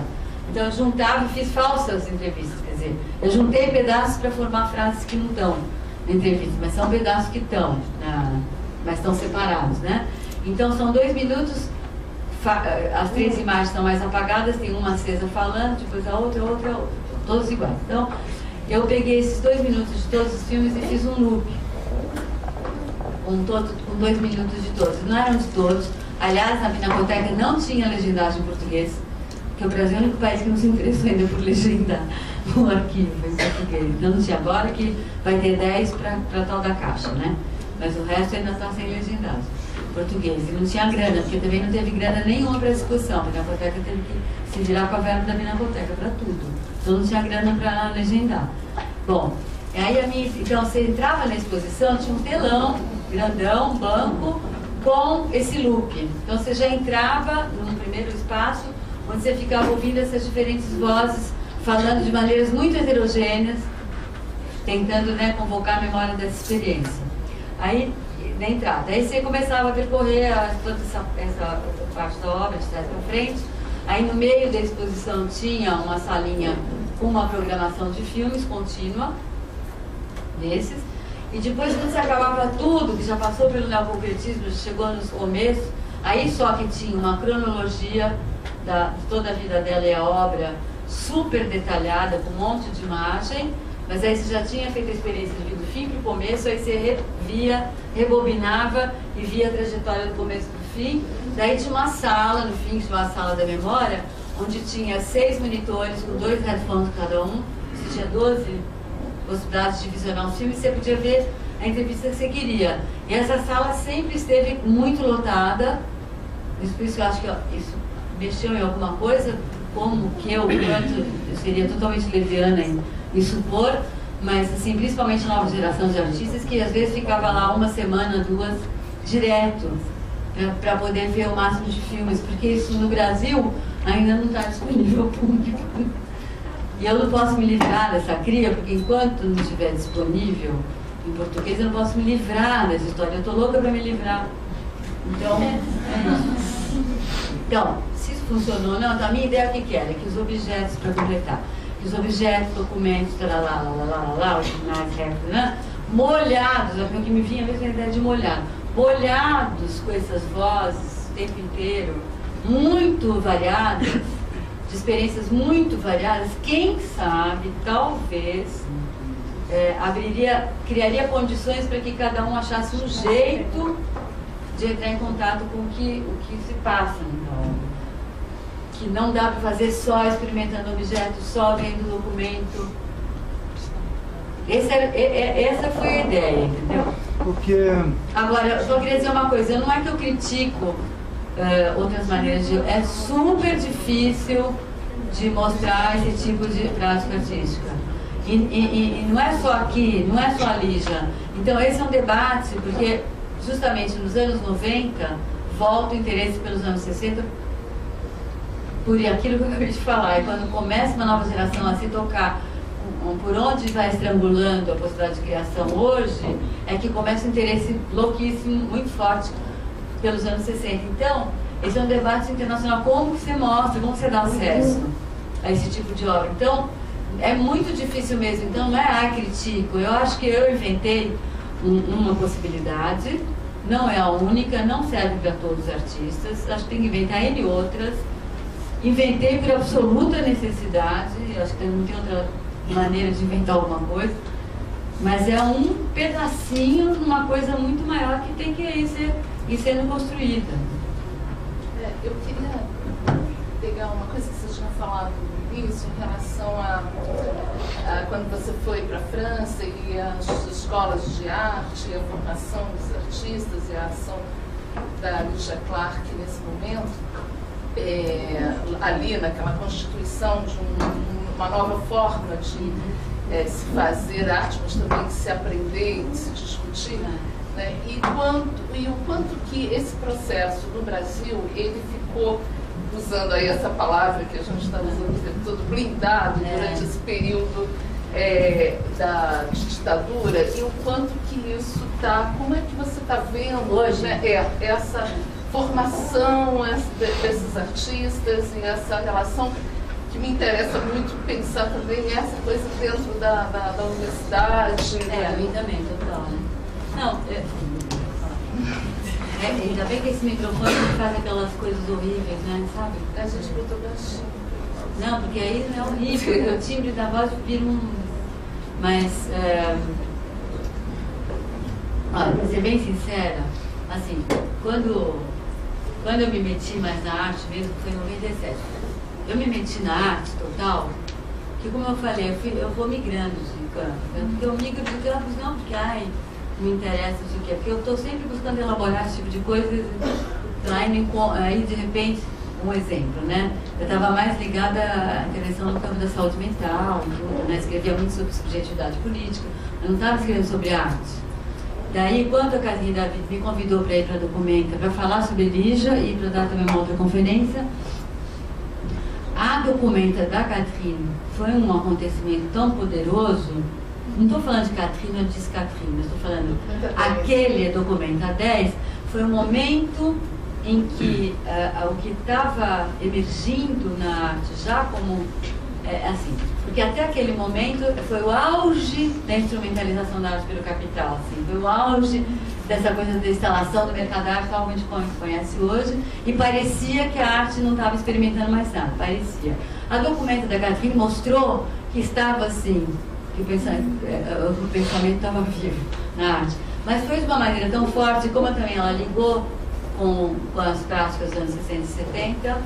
Então eu juntava e fiz falsas entrevistas, quer dizer, eu juntei pedaços para formar frases que não estão na entrevista, mas são pedaços que estão, mas estão separados, né? Então são 2 minutos, as 3 imagens estão mais apagadas, tem uma acesa falando, depois a outra, todos iguais. Então eu peguei esses 2 minutos de todos os filmes e fiz um loop. Com 2 minutos de todos. Não eram de todos. Aliás, na Pinacoteca não tinha legendagem em português, porque o Brasil é o único país que não se interessou ainda por legendar o arquivo em português. Então não tinha, agora que vai ter 10 para tal da caixa, né? Mas o resto ainda está sem legendagem em português. E não tinha grana, porque também não teve grana nenhuma para a exposição. A Pinacoteca teve que se virar com a verba da Pinacoteca para tudo. Então não tinha grana para legendar. Bom, aí então você entrava na exposição, tinha um telão grandão, banco, com esse loop. Então você já entrava num primeiro espaço, onde você ficava ouvindo essas diferentes vozes, falando de maneiras muito heterogêneas, tentando, né, convocar a memória dessa experiência. Aí, na entrada, aí você começava a percorrer toda essa parte da obra, de trás para frente. Aí no meio da exposição tinha uma salinha com uma programação de filmes contínua, desses. E depois, quando você acabava tudo, que já passou pelo neoconcretismo, chegou nos começos, aí só que tinha uma cronologia de toda a vida dela e a obra, super detalhada, com um monte de imagem, mas aí você já tinha feito a experiência de vir do fim para o começo, aí você rebobinava e via a trajetória do começo para o fim. Daí tinha uma sala, no fim, tinha uma sala da memória, onde tinha 6 monitores com 2 headphones cada um, você tinha 12 possibilidades de visionar um filme, você podia ver a entrevista que você queria. E essa sala sempre esteve muito lotada, por isso que eu acho que isso mexeu em alguma coisa, como que eu seria totalmente leviana em supor, mas assim, principalmente a nova geração de artistas, que às vezes ficava lá 1 semana, 2, direto, para poder ver o máximo de filmes, porque isso no Brasil ainda não está disponível ao público. E eu não posso me livrar dessa cria, porque enquanto não estiver disponível em português, eu não posso me livrar dessa história. Eu estou louca para me livrar. Então, é isso. Então, se isso funcionou, não, então a minha ideia o que era? Que os objetos, para completar, que os objetos, documentos, os jornais, né, molhados, é o que me vinha mesmo a ideia de molhado, molhados com essas vozes o tempo inteiro, muito variadas, de experiências muito variadas, quem sabe, talvez, criaria condições para que cada um achasse um jeito de entrar em contato com o que se passa. Então, que não dá para fazer só experimentando objetos, só vendo documento. Essa foi a ideia, entendeu? Porque... Agora, eu só queria dizer uma coisa, não é que eu critico outras maneiras de... É super difícil de mostrar esse tipo de prática artística. E não é só aqui, não é só a Lígia. Então, esse é um debate, porque justamente nos anos 90, volta o interesse pelos anos 60, por aquilo que eu acabei de falar. E quando começa uma nova geração a se tocar por onde vai estrangulando a possibilidade de criação hoje, é que começa um interesse louquíssimo, muito forte, pelos anos 60. Então, esse é um debate internacional. Como que você mostra, como você dá acesso a esse tipo de obra? Então, é muito difícil mesmo. Então, não é critico. Eu acho que eu inventei uma possibilidade, não é a única, não serve para todos os artistas. Acho que tem que inventar N outras. Inventei por absoluta necessidade, acho que não tem outra maneira de inventar alguma coisa, mas é um pedacinho de uma coisa muito maior que tem que ir sendo construída. Eu queria pegar uma coisa que você tinha falado no início em relação a quando você foi para a França e as escolas de arte, a formação dos artistas e a ação da Lígia Clark nesse momento, ali naquela constituição de uma nova forma de se fazer arte, mas também de se aprender e de se discutir, né? E o quanto que esse processo no Brasil, ele ficou, usando aí essa palavra que a gente está usando o tempo todo, blindado durante esse período da ditadura, e o quanto que isso está, como é que você está vendo hoje, né, essa formação desses artistas e essa relação que me interessa muito pensar também essa coisa dentro da universidade. A mim também, total, né? Não, ainda bem que esse microfone faz aquelas coisas horríveis, né, sabe? A gente botou baixinho. Não, porque aí é horrível, o timbre da voz vira um... Mas, olha, pra ser bem sincera, assim, quando eu me meti mais na arte mesmo, foi em 97. Eu me meti na arte total, que como eu falei, eu vou migrando de campos. Porque eu migro de campos não porque, me interessa isso aqui, porque eu estou sempre buscando elaborar esse tipo de coisa, aí de repente, um exemplo, né? Eu estava mais ligada à intervenção no campo da saúde mental, tudo, né? Escrevia muito sobre subjetividade política, eu não estava escrevendo sobre arte. Daí, quando a Catherine David me convidou para ir para a Documenta, para falar sobre Lígia e para dar também uma outra conferência, a Documenta da Catherine foi um acontecimento tão poderoso. Não estou falando de Catherine ou de Catherine, estou falando aquele Documenta 10 foi um momento em que o que estava emergindo na arte já como assim, porque até aquele momento foi o auge da instrumentalização da arte pelo capital, assim, foi o auge dessa coisa da instalação do mercado da arte, tal como a gente conhece hoje, e parecia que a arte não estava experimentando mais nada, parecia. A Documenta da Catherine mostrou que estava assim, que o pensamento estava vivo na arte, mas foi de uma maneira tão forte, como também ela ligou com as práticas dos anos 60 e 70,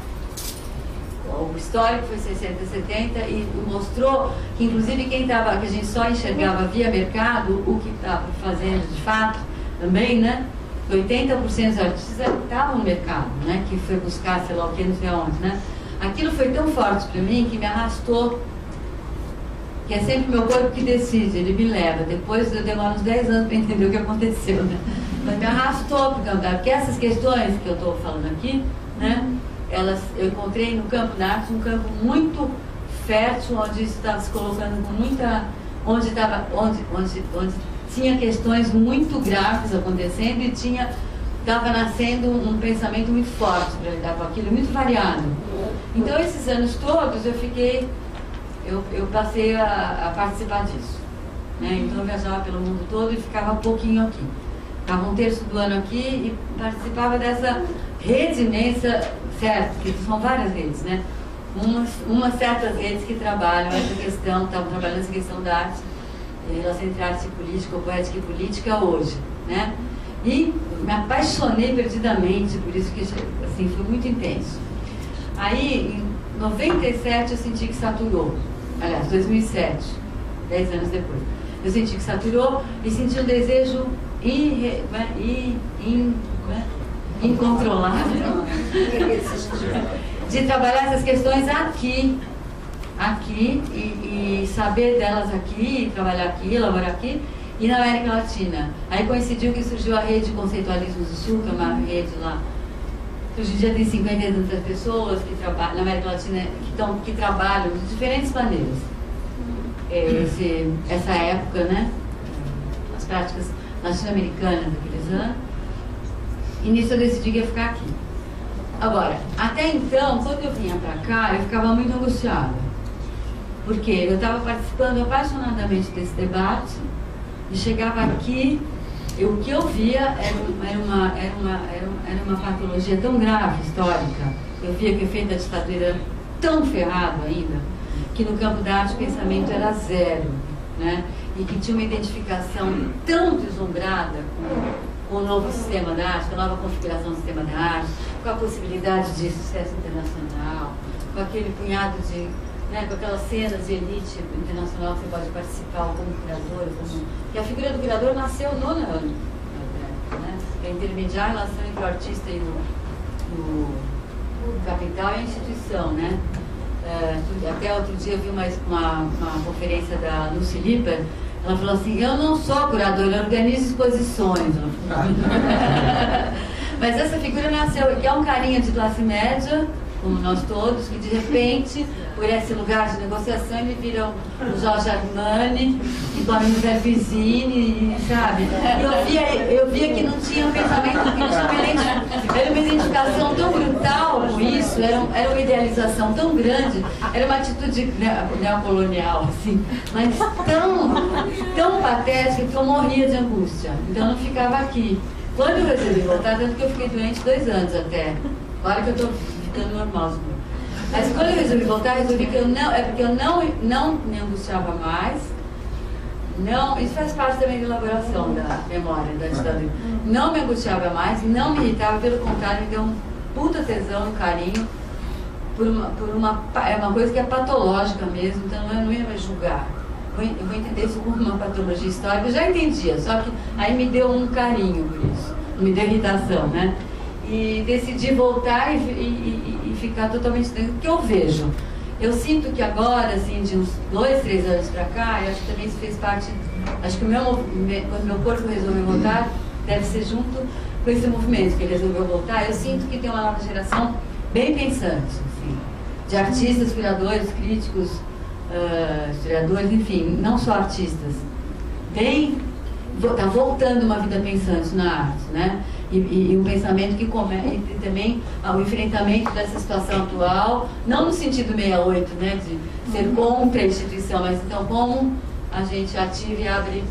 o histórico foi 60 e 70 e mostrou que inclusive que a gente só enxergava via mercado o que estava fazendo de fato também, né? 80% dos artistas estavam no mercado, né? Que foi buscar sei lá o que, não sei aonde, né? Aquilo foi tão forte para mim que me arrastou, que é sempre o meu corpo que decide, ele me leva. Depois eu demoro uns 10 anos para entender o que aconteceu, né? Mas me arrastou para o campo da arte, porque essas questões que eu estou falando aqui, né? Eu encontrei no campo da arte um campo muito fértil, onde isso estava se colocando com muita... onde tinha questões muito graves acontecendo e estava nascendo um pensamento muito forte para lidar com aquilo, muito variado. Então, esses anos todos eu fiquei eu passei a participar disso. Né? Então eu viajava pelo mundo todo e ficava pouquinho aqui. Ficava um terço do ano aqui e participava dessa rede imensa, certo, que são várias redes, né? Umas certas redes que trabalham essa questão, estavam trabalhando essa questão da arte, relação entre arte e política, ou poética e política hoje, né? E me apaixonei perdidamente por isso, que assim, foi muito intenso. Aí, em 97, eu senti que saturou. Aliás, 2007, 10 anos depois. Eu senti que saturou e senti um desejo incontrolável de trabalhar essas questões aqui e saber delas aqui, trabalhar aqui, elaborar aqui e na América Latina. Aí coincidiu que surgiu a rede Conceitualismos do Sul, que é uma rede lá, que hoje em dia tem 50 e tantas pessoas que trabalham na América Latina, que trabalham de diferentes maneiras. Essa época, né? As práticas latino-americanas daqueles anos. E nisso eu decidi que ia ficar aqui. Agora, até então, quando eu vinha pra cá, eu ficava muito angustiada. Porque eu estava participando apaixonadamente desse debate e chegava aqui, o que eu via era uma patologia tão grave, histórica. Eu via que o efeito da ditadura era tão ferrado ainda, que no campo da arte o pensamento era zero, né? E que tinha uma identificação tão deslumbrada com o novo sistema da arte, com a nova configuração do sistema da arte, com a possibilidade de sucesso internacional, com aquele punhado de, né, com aquelas cenas de elite internacional que você pode participar como curador, e a figura do curador nasceu no ano, né? É intermediar a relação entre o artista e o capital e a instituição, né? Até outro dia eu vi uma conferência da Lucy Lippert. Ela falou assim: eu não sou curadora, eu organizo exposições. Mas essa figura nasceu, que é um carinha de classe média, como nós todos, que de repente, por esse lugar de negociação, ele vira o Jorge Armani, e come o Verpizini, sabe? Eu via que não tinha um pensamento, que não tinha era uma identificação tão brutal com isso, era uma idealização tão grande, era uma atitude neocolonial, assim, mas tão patética que eu morria de angústia. Então eu não ficava aqui. Quando eu resolvi voltar, tanto que eu fiquei doente 2 anos até, agora que eu estou ficando normal. Mas quando eu resolvi voltar, resolvi que porque eu não me angustiava mais. Não, isso faz parte também da elaboração da memória da ditadura. Não me angustiava mais, não me irritava, pelo contrário, me deu um puta tesão, um carinho é uma coisa que é patológica mesmo, então eu não ia mais julgar. Eu vou entender isso como uma patologia histórica, eu já entendia, só que aí me deu um carinho por isso, me deu irritação, né? E decidi voltar e ficar totalmente dentro do que eu vejo. Eu sinto que agora, assim, de uns 2, 3 anos pra cá, eu acho que também isso fez parte, acho que quando meu corpo resolveu voltar, deve ser junto com esse movimento que ele resolveu voltar. Eu sinto que tem uma nova geração bem pensante, assim, de artistas, curadores, críticos, historiadores, enfim, não só artistas. Está voltando uma vida pensante na arte, né? E um pensamento que começa também o enfrentamento dessa situação atual, não no sentido 68, né, de ser contra a instituição, mas então como a gente ativa e abre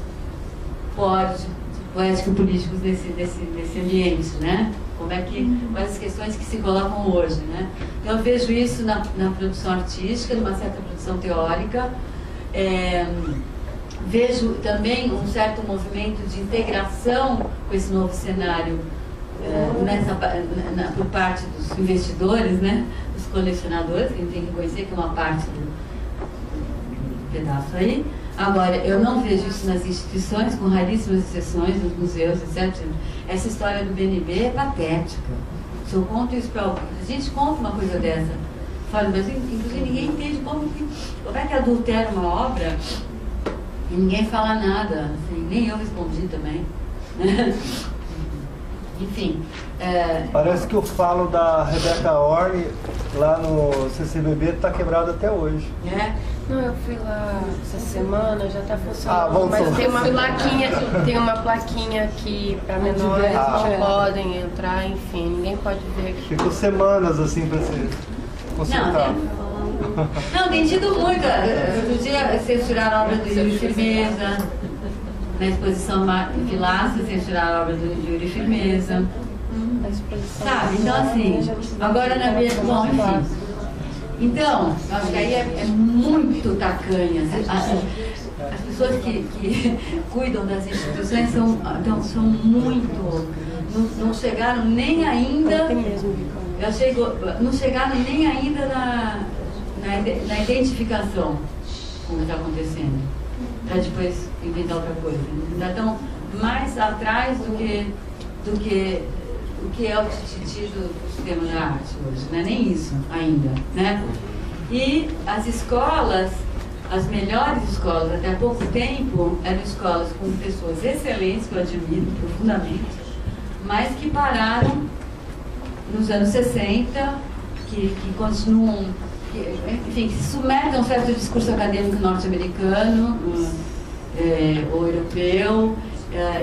poros poético-políticos nesse ambiente, né? Quais as questões que se colocam hoje, né? Então eu vejo isso na produção artística, numa certa produção teórica. Vejo também um certo movimento de integração com esse novo cenário por parte dos investidores, né? Dos colecionadores, que a gente tem que reconhecer que é uma parte do pedaço aí. Agora, eu não vejo isso nas instituições, com raríssimas exceções, nos museus, etc. Essa história do BNB é patética. Se eu conto isso para alguém, a gente conta uma coisa dessa fora do Brasil, inclusive ninguém entende como é que adultera uma obra. E ninguém fala nada, assim, nem eu respondi também. Enfim. Parece que o falo da Rebeca Orne lá no CCBB está quebrado até hoje. Não, eu fui lá essa semana, já está funcionando. Voltou. Mas tem uma plaquinha aqui para menores que não podem entrar, enfim, ninguém pode ver aqui. Ficou semanas assim para ser consultado. Não, Não, tem tido muito. Outro dia censuraram a obra do Yuri Firmeza, na exposição Vilaça censuraram a obra do Yuri Firmeza. Sabe? Então, assim, agora na minha. Bom, enfim. Então, acho que aí é muito tacanha. As pessoas que cuidam das instituições são muito. Não chegaram nem ainda. Não chegaram nem ainda na identificação com o que está acontecendo. Para depois inventar outra coisa. Ainda estão mais atrás do que o que é o sentido do sistema da arte hoje, não é nem isso ainda, né? E as escolas, as melhores escolas até há pouco tempo, eram escolas com pessoas excelentes, que eu admiro profundamente, mas que pararam nos anos 60, que continuam, enfim, que se submetem a um certo discurso acadêmico norte-americano ou europeu,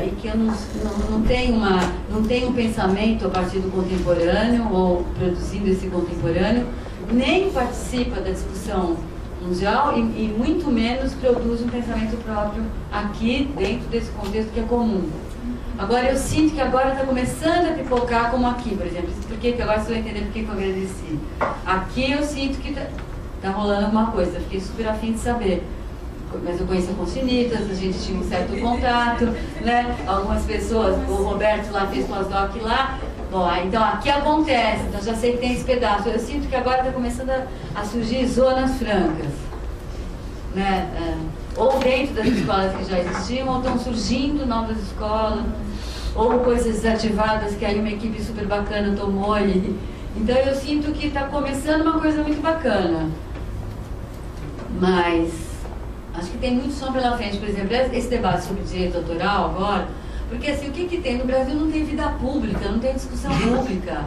e que eu não tenho um pensamento a partir do contemporâneo ou produzindo esse contemporâneo, nem participa da discussão mundial e muito menos produz um pensamento próprio aqui dentro desse contexto que é comum. Agora eu sinto que agora está começando a pipocar como aqui, por exemplo. Porque agora você vai entender por que eu agradeci. Aqui eu sinto que está rolando alguma coisa, fiquei super afim de saber. Mas eu conheço Consinitas, a gente tinha um certo contato, né? Algumas pessoas, o Roberto lá fez pós-doc lá. Bom, então aqui acontece, então já sei que tem esse pedaço. Eu sinto que agora está começando a surgir zonas francas, né? Ou dentro das escolas que já existiam, ou estão surgindo novas escolas, ou coisas desativadas que aí uma equipe super bacana tomou. Então eu sinto que está começando uma coisa muito bacana. Mas acho que tem muito som pela frente. Por exemplo, esse debate sobre direito autoral agora, porque assim, o que tem? No Brasil não tem vida pública, não tem discussão pública,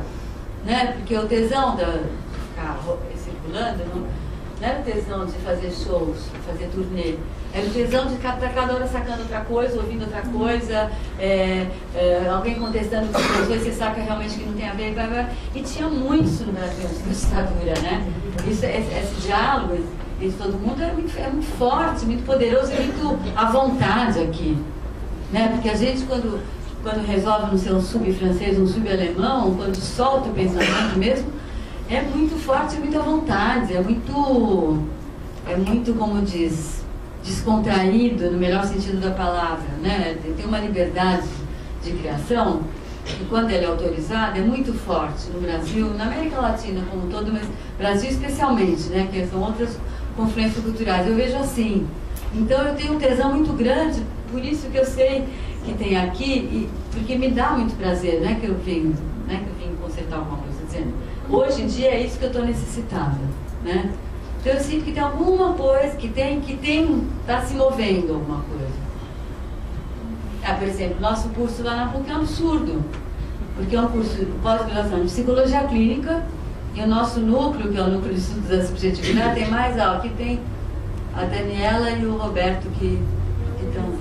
né? Porque o tesão de ficar circulando não era o tesão de fazer shows, fazer turnê, era o tesão de estar cada hora sacando outra coisa, ouvindo outra coisa, alguém contestando as pessoas, você saca realmente que não tem a ver, e tinha muito isso no Brasil, na ditadura, né? Esse diálogo, isso todo mundo é muito forte, muito poderoso e muito à vontade aqui, né? Porque a gente quando resolve não ser um sub-francês, um sub-alemão, quando solta o pensamento mesmo, é muito forte, é muito à vontade, é muito, como diz, descontraído no melhor sentido da palavra, né? Tem uma liberdade de criação que quando ela é autorizada é muito forte no Brasil, na América Latina como um todo, mas Brasil especialmente, né? Que são outras confluências culturais. Eu vejo assim. Então eu tenho um tesão muito grande, por isso que eu sei que tem aqui, porque me dá muito prazer, não é que eu vim consertar alguma coisa, dizendo, hoje em dia é isso que eu estou necessitada, né? Então eu sinto que tem alguma coisa que está se movendo alguma coisa. Por exemplo, nosso curso lá na PUC é um absurdo, porque é um curso de pós-graduação de psicologia clínica, e o nosso núcleo, que é o núcleo de estudos da subjetividade, tem mais aqui tem a Daniela e o Roberto que estão.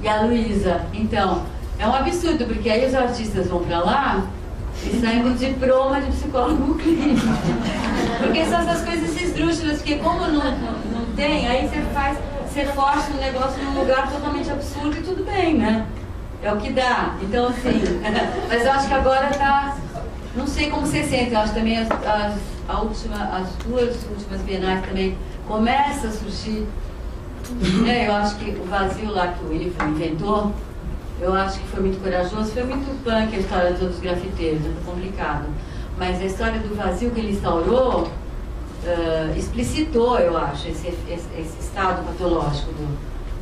E a Luísa. Então, é um absurdo, porque aí os artistas vão para lá e saem com diploma de psicólogo clínico. Porque são essas coisas esdrúxulas, porque como não tem, aí você força um negócio num lugar totalmente absurdo e tudo bem, né? É o que dá. Então, assim, mas eu acho que agora tá. Não sei como você sente, eu acho também as duas últimas bienais também começam a surgir. Eu acho que o vazio lá que o William inventou, eu acho que foi muito corajoso, foi muito punk a história de todos os grafiteiros, é complicado. Mas a história do vazio que ele instaurou explicitou, eu acho, esse estado patológico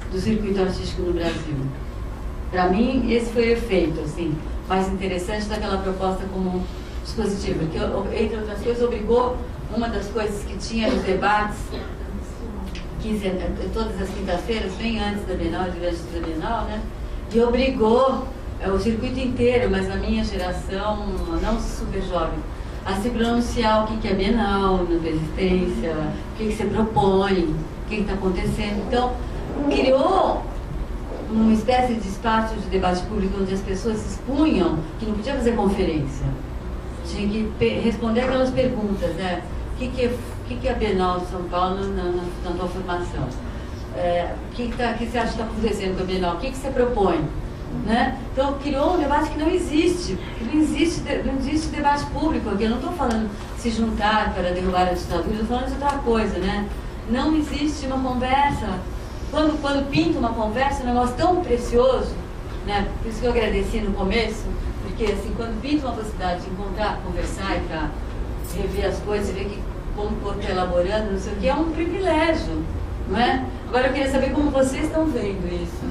do circuito artístico no Brasil. Para mim, esse foi o efeito, assim, mais interessante daquela proposta como dispositivo, porque, entre outras coisas, obrigou, uma das coisas que tinha nos debates, todas as quintas-feiras, bem antes da Bienal, antes da Bienal, né? E obrigou o circuito inteiro, mas a minha geração, não super jovem, a se pronunciar o que é Bienal, na resistência, o que você propõe, o que está acontecendo. Então, criou uma espécie de espaço de debate público onde as pessoas se expunham, que não podia fazer conferência. Tinha que responder aquelas perguntas, né? O que que é a Bienal de São Paulo na tua formação? O que você acha que está acontecendo com a Bienal? O que você propõe? Né? Então criou um debate que não existe. Não existe debate público aqui. Eu não estou falando se juntar para derrubar a ditadura, eu estou falando de outra coisa, né? Não existe uma conversa. Quando pinta uma conversa, é um negócio tão precioso, né? Por isso que eu agradeci no começo, porque assim, quando pinta uma possibilidade de encontrar, conversar e para rever as coisas e ver que como o corpo está elaborando, não sei o que, é um privilégio, não é? Agora eu queria saber como vocês estão vendo isso.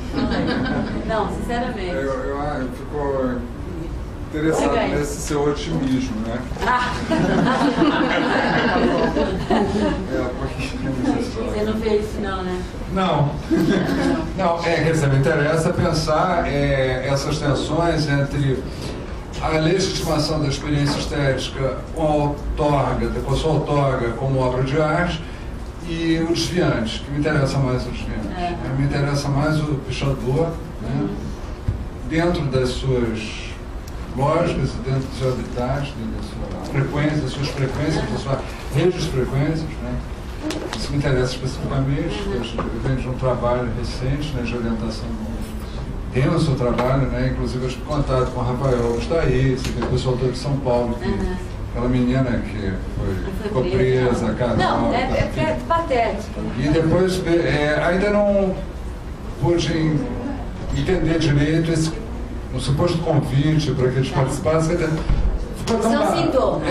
Não, sinceramente. Eu fico interessado nesse seu otimismo, né? Você não vê isso não, né? Não. Não, quer dizer, me interessa pensar essas tensões entre a legitimação da experiência estética com a sua outorga como obra de arte e o desviante, que me interessa mais o desviante. Me interessa mais o pichador, né? Dentro das suas lógicas, dentro dos seus habitats, das suas frequências, da sua rede de frequências, né? Isso me interessa especificamente, eu venho de um trabalho recente, né, de orientação. Tem o seu trabalho, né? Inclusive eu tive contato com o Rafael Gustaí, que é o pessoal de São Paulo, aquela menina que ficou presa, casal. Não, é patético. E depois, ainda não pude entender direito um suposto convite para que eles participassem. São sintomas.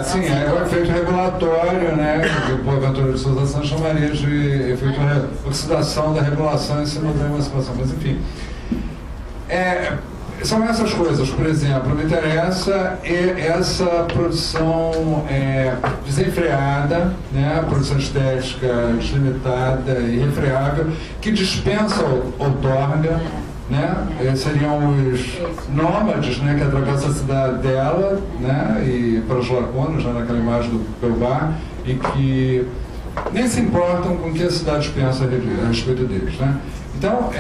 Sim, é o efeito regulatório, né? Que o Boaventura de Souza Santos chamaria de efeito oxidação da regulação em cima da emancipação. Mas, enfim. São essas coisas, por exemplo, me interessa essa produção desenfreada, né, produção estética deslimitada e irrefreável, que dispensa outorga, né, seriam os nômades, né, que atravessam a cidade dela, né, e para os lacunas, né, naquela imagem do Pelbar, e que nem se importam com o que a cidade pensa a respeito deles, né. Então,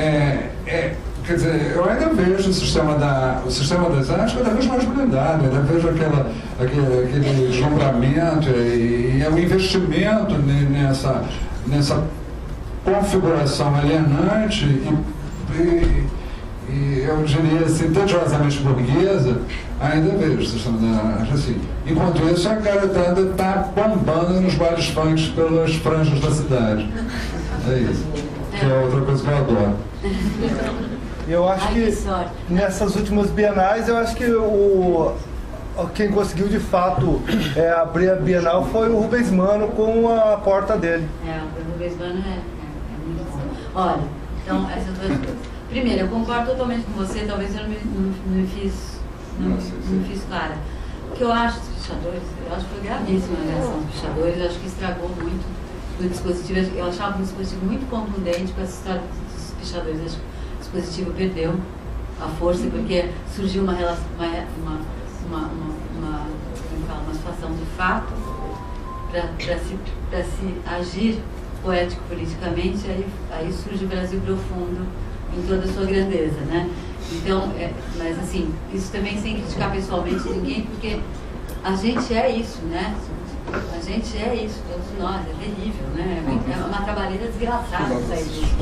quer dizer, eu ainda vejo o sistema das artes cada vez mais blindado, ainda vejo aquele deslumbramento e o investimento nessa configuração alienante e eu diria assim, tediosamente burguesa, ainda vejo o sistema da arte assim. Enquanto isso, a garotada está bombando nos bailes funk pelas franjas da cidade. É isso. Que é outra coisa que eu adoro. Eu acho que nessas últimas bienais, eu acho que quem conseguiu de fato abrir a Bienal foi o Rubens Mano com a porta dele. O Rubens Mano é muito bom. Olha, então essas duas coisas. Primeiro, eu concordo totalmente com você, talvez eu não me fiz clara. O que eu acho dos pichadores, eu acho que foi gravíssima a reação dos pichadores, eu acho que estragou muito o dispositivo. Eu achava um dispositivo muito contundente com essa história dos pichadores. Acho que o dispositivo perdeu a força porque surgiu uma situação de fato para se agir poético-politicamente, aí surge o Brasil profundo em toda a sua grandeza, né? Então, mas assim, isso também sem criticar pessoalmente ninguém, porque a gente é isso, né? A gente é isso, todos nós, é terrível, né? É uma trabalheira desgraçada sair disso,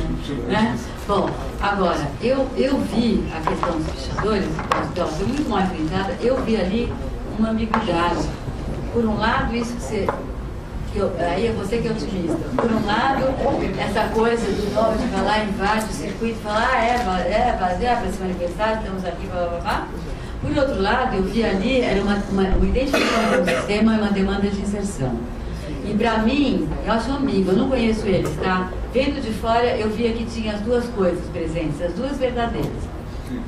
né? Bom, agora, eu vi a questão dos pichadores, então, foi muito mal enfrentada, eu vi ali uma ambiguidade. Por um lado, isso aí é você que é otimista. Por um lado, essa coisa do nome de falar, invade o circuito, falar, para se manifestar, estamos aqui, blá, blá, blá. Por outro lado, eu vi ali, era uma identificação do sistema e uma demanda de inserção. E para mim, eu acho um amigo, eu não conheço eles, tá? Vendo de fora, eu via que tinha as duas coisas presentes, as duas verdadeiras.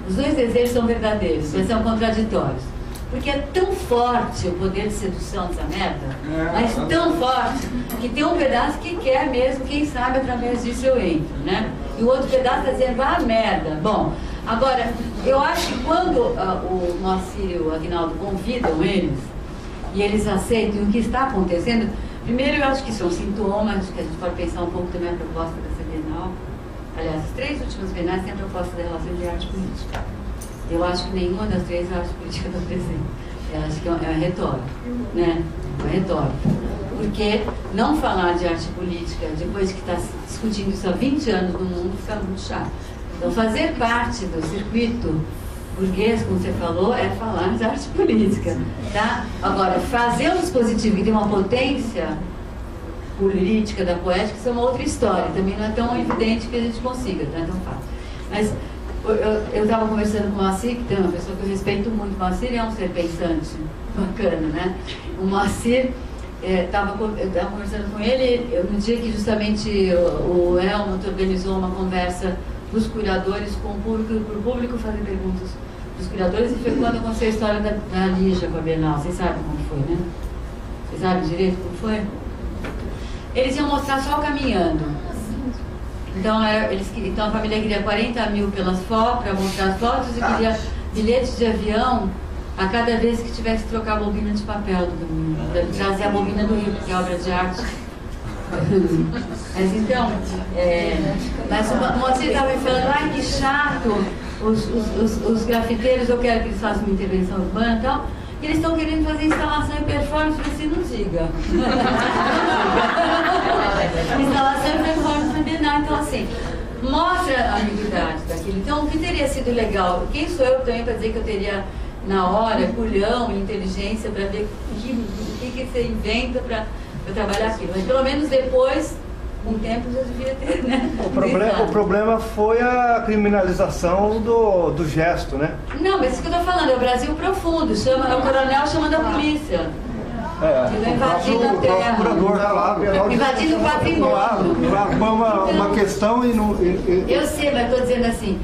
Os dois desejos são verdadeiros, mas são contraditórios. Porque é tão forte o poder de sedução dessa merda, mas tão forte, que tem um pedaço que quer mesmo, quem sabe através disso eu entro, né? E o outro pedaço está dizendo, merda. Bom, agora, eu acho que quando o Moacir e o Aguinaldo convidam eles, e eles aceitam o que está acontecendo, primeiro eu acho que são sintomas, que a gente pode pensar um pouco também a proposta dessa Bienal. Aliás, as 3 últimas bienais têm a proposta da relação de arte política. Eu acho que nenhuma das 3 arte política está presente. Eu acho que é retórica, né? É retórica. Porque não falar de arte política depois que está discutindo isso há 20 anos no mundo fica muito chato. Então, fazer parte do circuito burguês, como você falou, é falar de arte política, tá? Agora, fazer um dispositivo que tem uma potência política da poética, isso é uma outra história, também não é tão evidente que a gente consiga, não é tão fácil. Mas eu estava conversando com o Moacir, que tem uma pessoa que eu respeito muito. O Moacir é um ser pensante bacana, né? O Moacir, eu estava conversando com ele no dia que justamente o Helmut organizou uma conversa dos curadores com o público, para o público fazer perguntas dos curadores, e foi quando eu contei a história da Lígia com a Bienal. Vocês sabem como foi, né? Vocês sabem direito como foi? Eles iam mostrar só caminhando. Então, então a família queria 40 mil pelas fotos, para mostrar as fotos, e queria bilhetes de avião a cada vez que tivesse que trocar a bobina de papel do caminho. Trazer a bobina do Rio, porque é obra de arte. Mas então, mas o Moacir estava me falando, ai que chato, os grafiteiros, eu quero que eles façam uma intervenção urbana e tal, e eles estão querendo fazer instalação e performance, você não diga. Instalação e performance na Bienal, então assim, mostra a ambiguidade daquilo. Então, o que teria sido legal? Quem sou eu também para dizer que eu teria, na hora, culhão e inteligência para ver o que você inventa para trabalhar aquilo. Mas pelo menos depois, com o tempo, já devia ter, né? O problema foi a criminalização do gesto, né? Não, mas isso que eu estou falando, é o Brasil profundo, é o coronel chamando a polícia. Invadindo a terra. Invadindo o patrimônio. Foi uma questão e não... Eu sei, mas estou dizendo assim,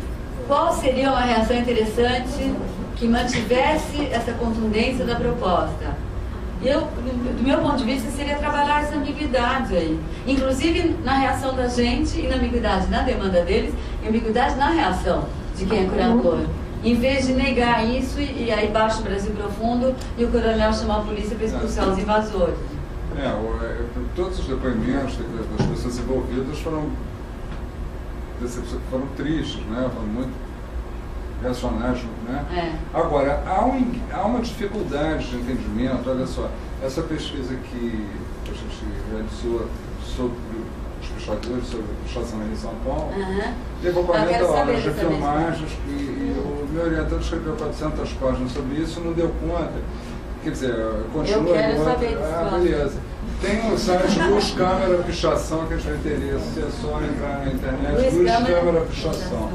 qual seria uma reação interessante que mantivesse essa contundência da proposta? Do meu ponto de vista, seria trabalhar essa ambiguidade aí. Inclusive na reação da gente e na ambiguidade na demanda deles e ambiguidade na reação de quem é curador. Em vez de negar isso e aí baixa o Brasil profundo e o coronel chamar a polícia para expulsar os invasores. Todos os depoimentos das pessoas envolvidas foram tristes, né? Foram muito reacionários, né? Agora, há uma dificuldade de entendimento. Olha só, essa pesquisa que a gente realizou sobre os pichadores, sobre a pichação em São Paulo, levou 40 horas de filmagens e o meu orientador escreveu 400 páginas sobre isso e não deu conta. Quer dizer, continua... Eu quero saber disso. Beleza. Tem o site Luz Câmara Pichação, que a gente vai interesse, é só entrar na internet, Luz Câmara Pichação.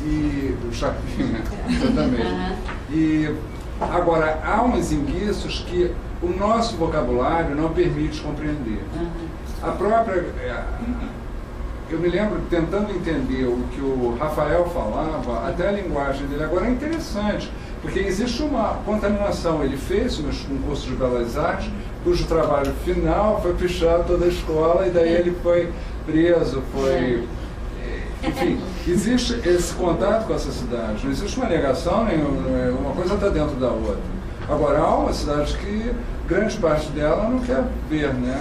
E o Chapinha, exatamente. E agora, há uns indícios que o nosso vocabulário não permite compreender. A própria... eu me lembro, tentando entender o que o Rafael falava, até a linguagem dele agora é interessante, porque existe uma contaminação. Ele fez um curso de Belas Artes, cujo trabalho final foi pichar toda a escola, e daí ele foi preso, enfim, existe esse contato com essa cidade, não existe uma negação nenhuma, uma coisa está dentro da outra. Agora, há uma cidade que grande parte dela não quer ver, né?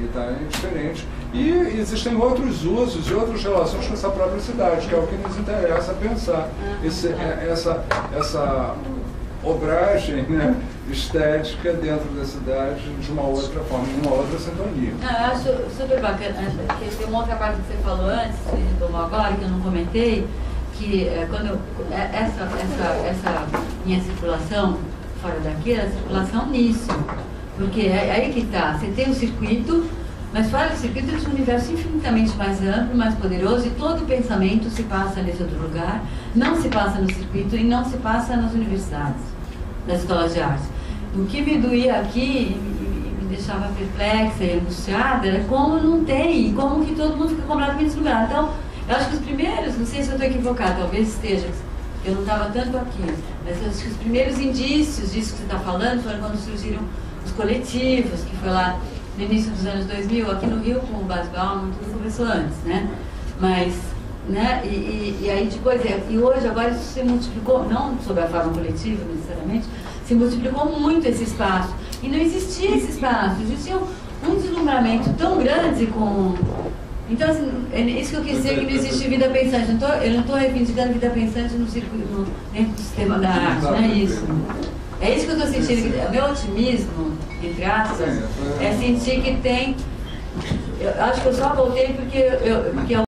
E está diferente. E existem outros usos e outras relações com essa própria cidade, que é o que nos interessa pensar. Essa obragem, né, estética dentro da cidade de uma outra forma, de uma outra sintonia. Eu acho super bacana, porque tem uma outra parte que você falou antes, que você retomou agora, que eu não comentei, que quando essa minha circulação fora daqui, era circulação nisso. Porque é aí que está, você tem um circuito, mas fora do circuito existe um universo infinitamente mais amplo, mais poderoso, e todo o pensamento se passa nesse outro lugar, não se passa no circuito e não se passa nas universidades, nas escolas de arte. O que me doía aqui e me deixava perplexa e angustiada era como não tem, como que todo mundo fica completamente desligado. Então, eu acho que os primeiros, não sei se eu estou equivocada, talvez esteja, eu não estava tanto aqui, mas eu acho que os primeiros indícios disso que você está falando foram quando surgiram os coletivos, que foi lá no início dos anos 2000, aqui no Rio, com o Bas Bauman, tudo começou antes, né? Mas, né, e aí depois, e hoje, agora isso se multiplicou, não sob a forma coletiva necessariamente, se multiplicou muito esse espaço. E não existia esse espaço, existia um deslumbramento tão grande com... Então, assim, é isso que eu quis dizer, que não existe vida pensante. Eu não estou reivindicando vida pensante no circuito, dentro do sistema da arte, não é isso. É isso que eu estou sentindo. Que, meu otimismo, entre aspas, é sentir que tem... Eu acho que eu só voltei porque eu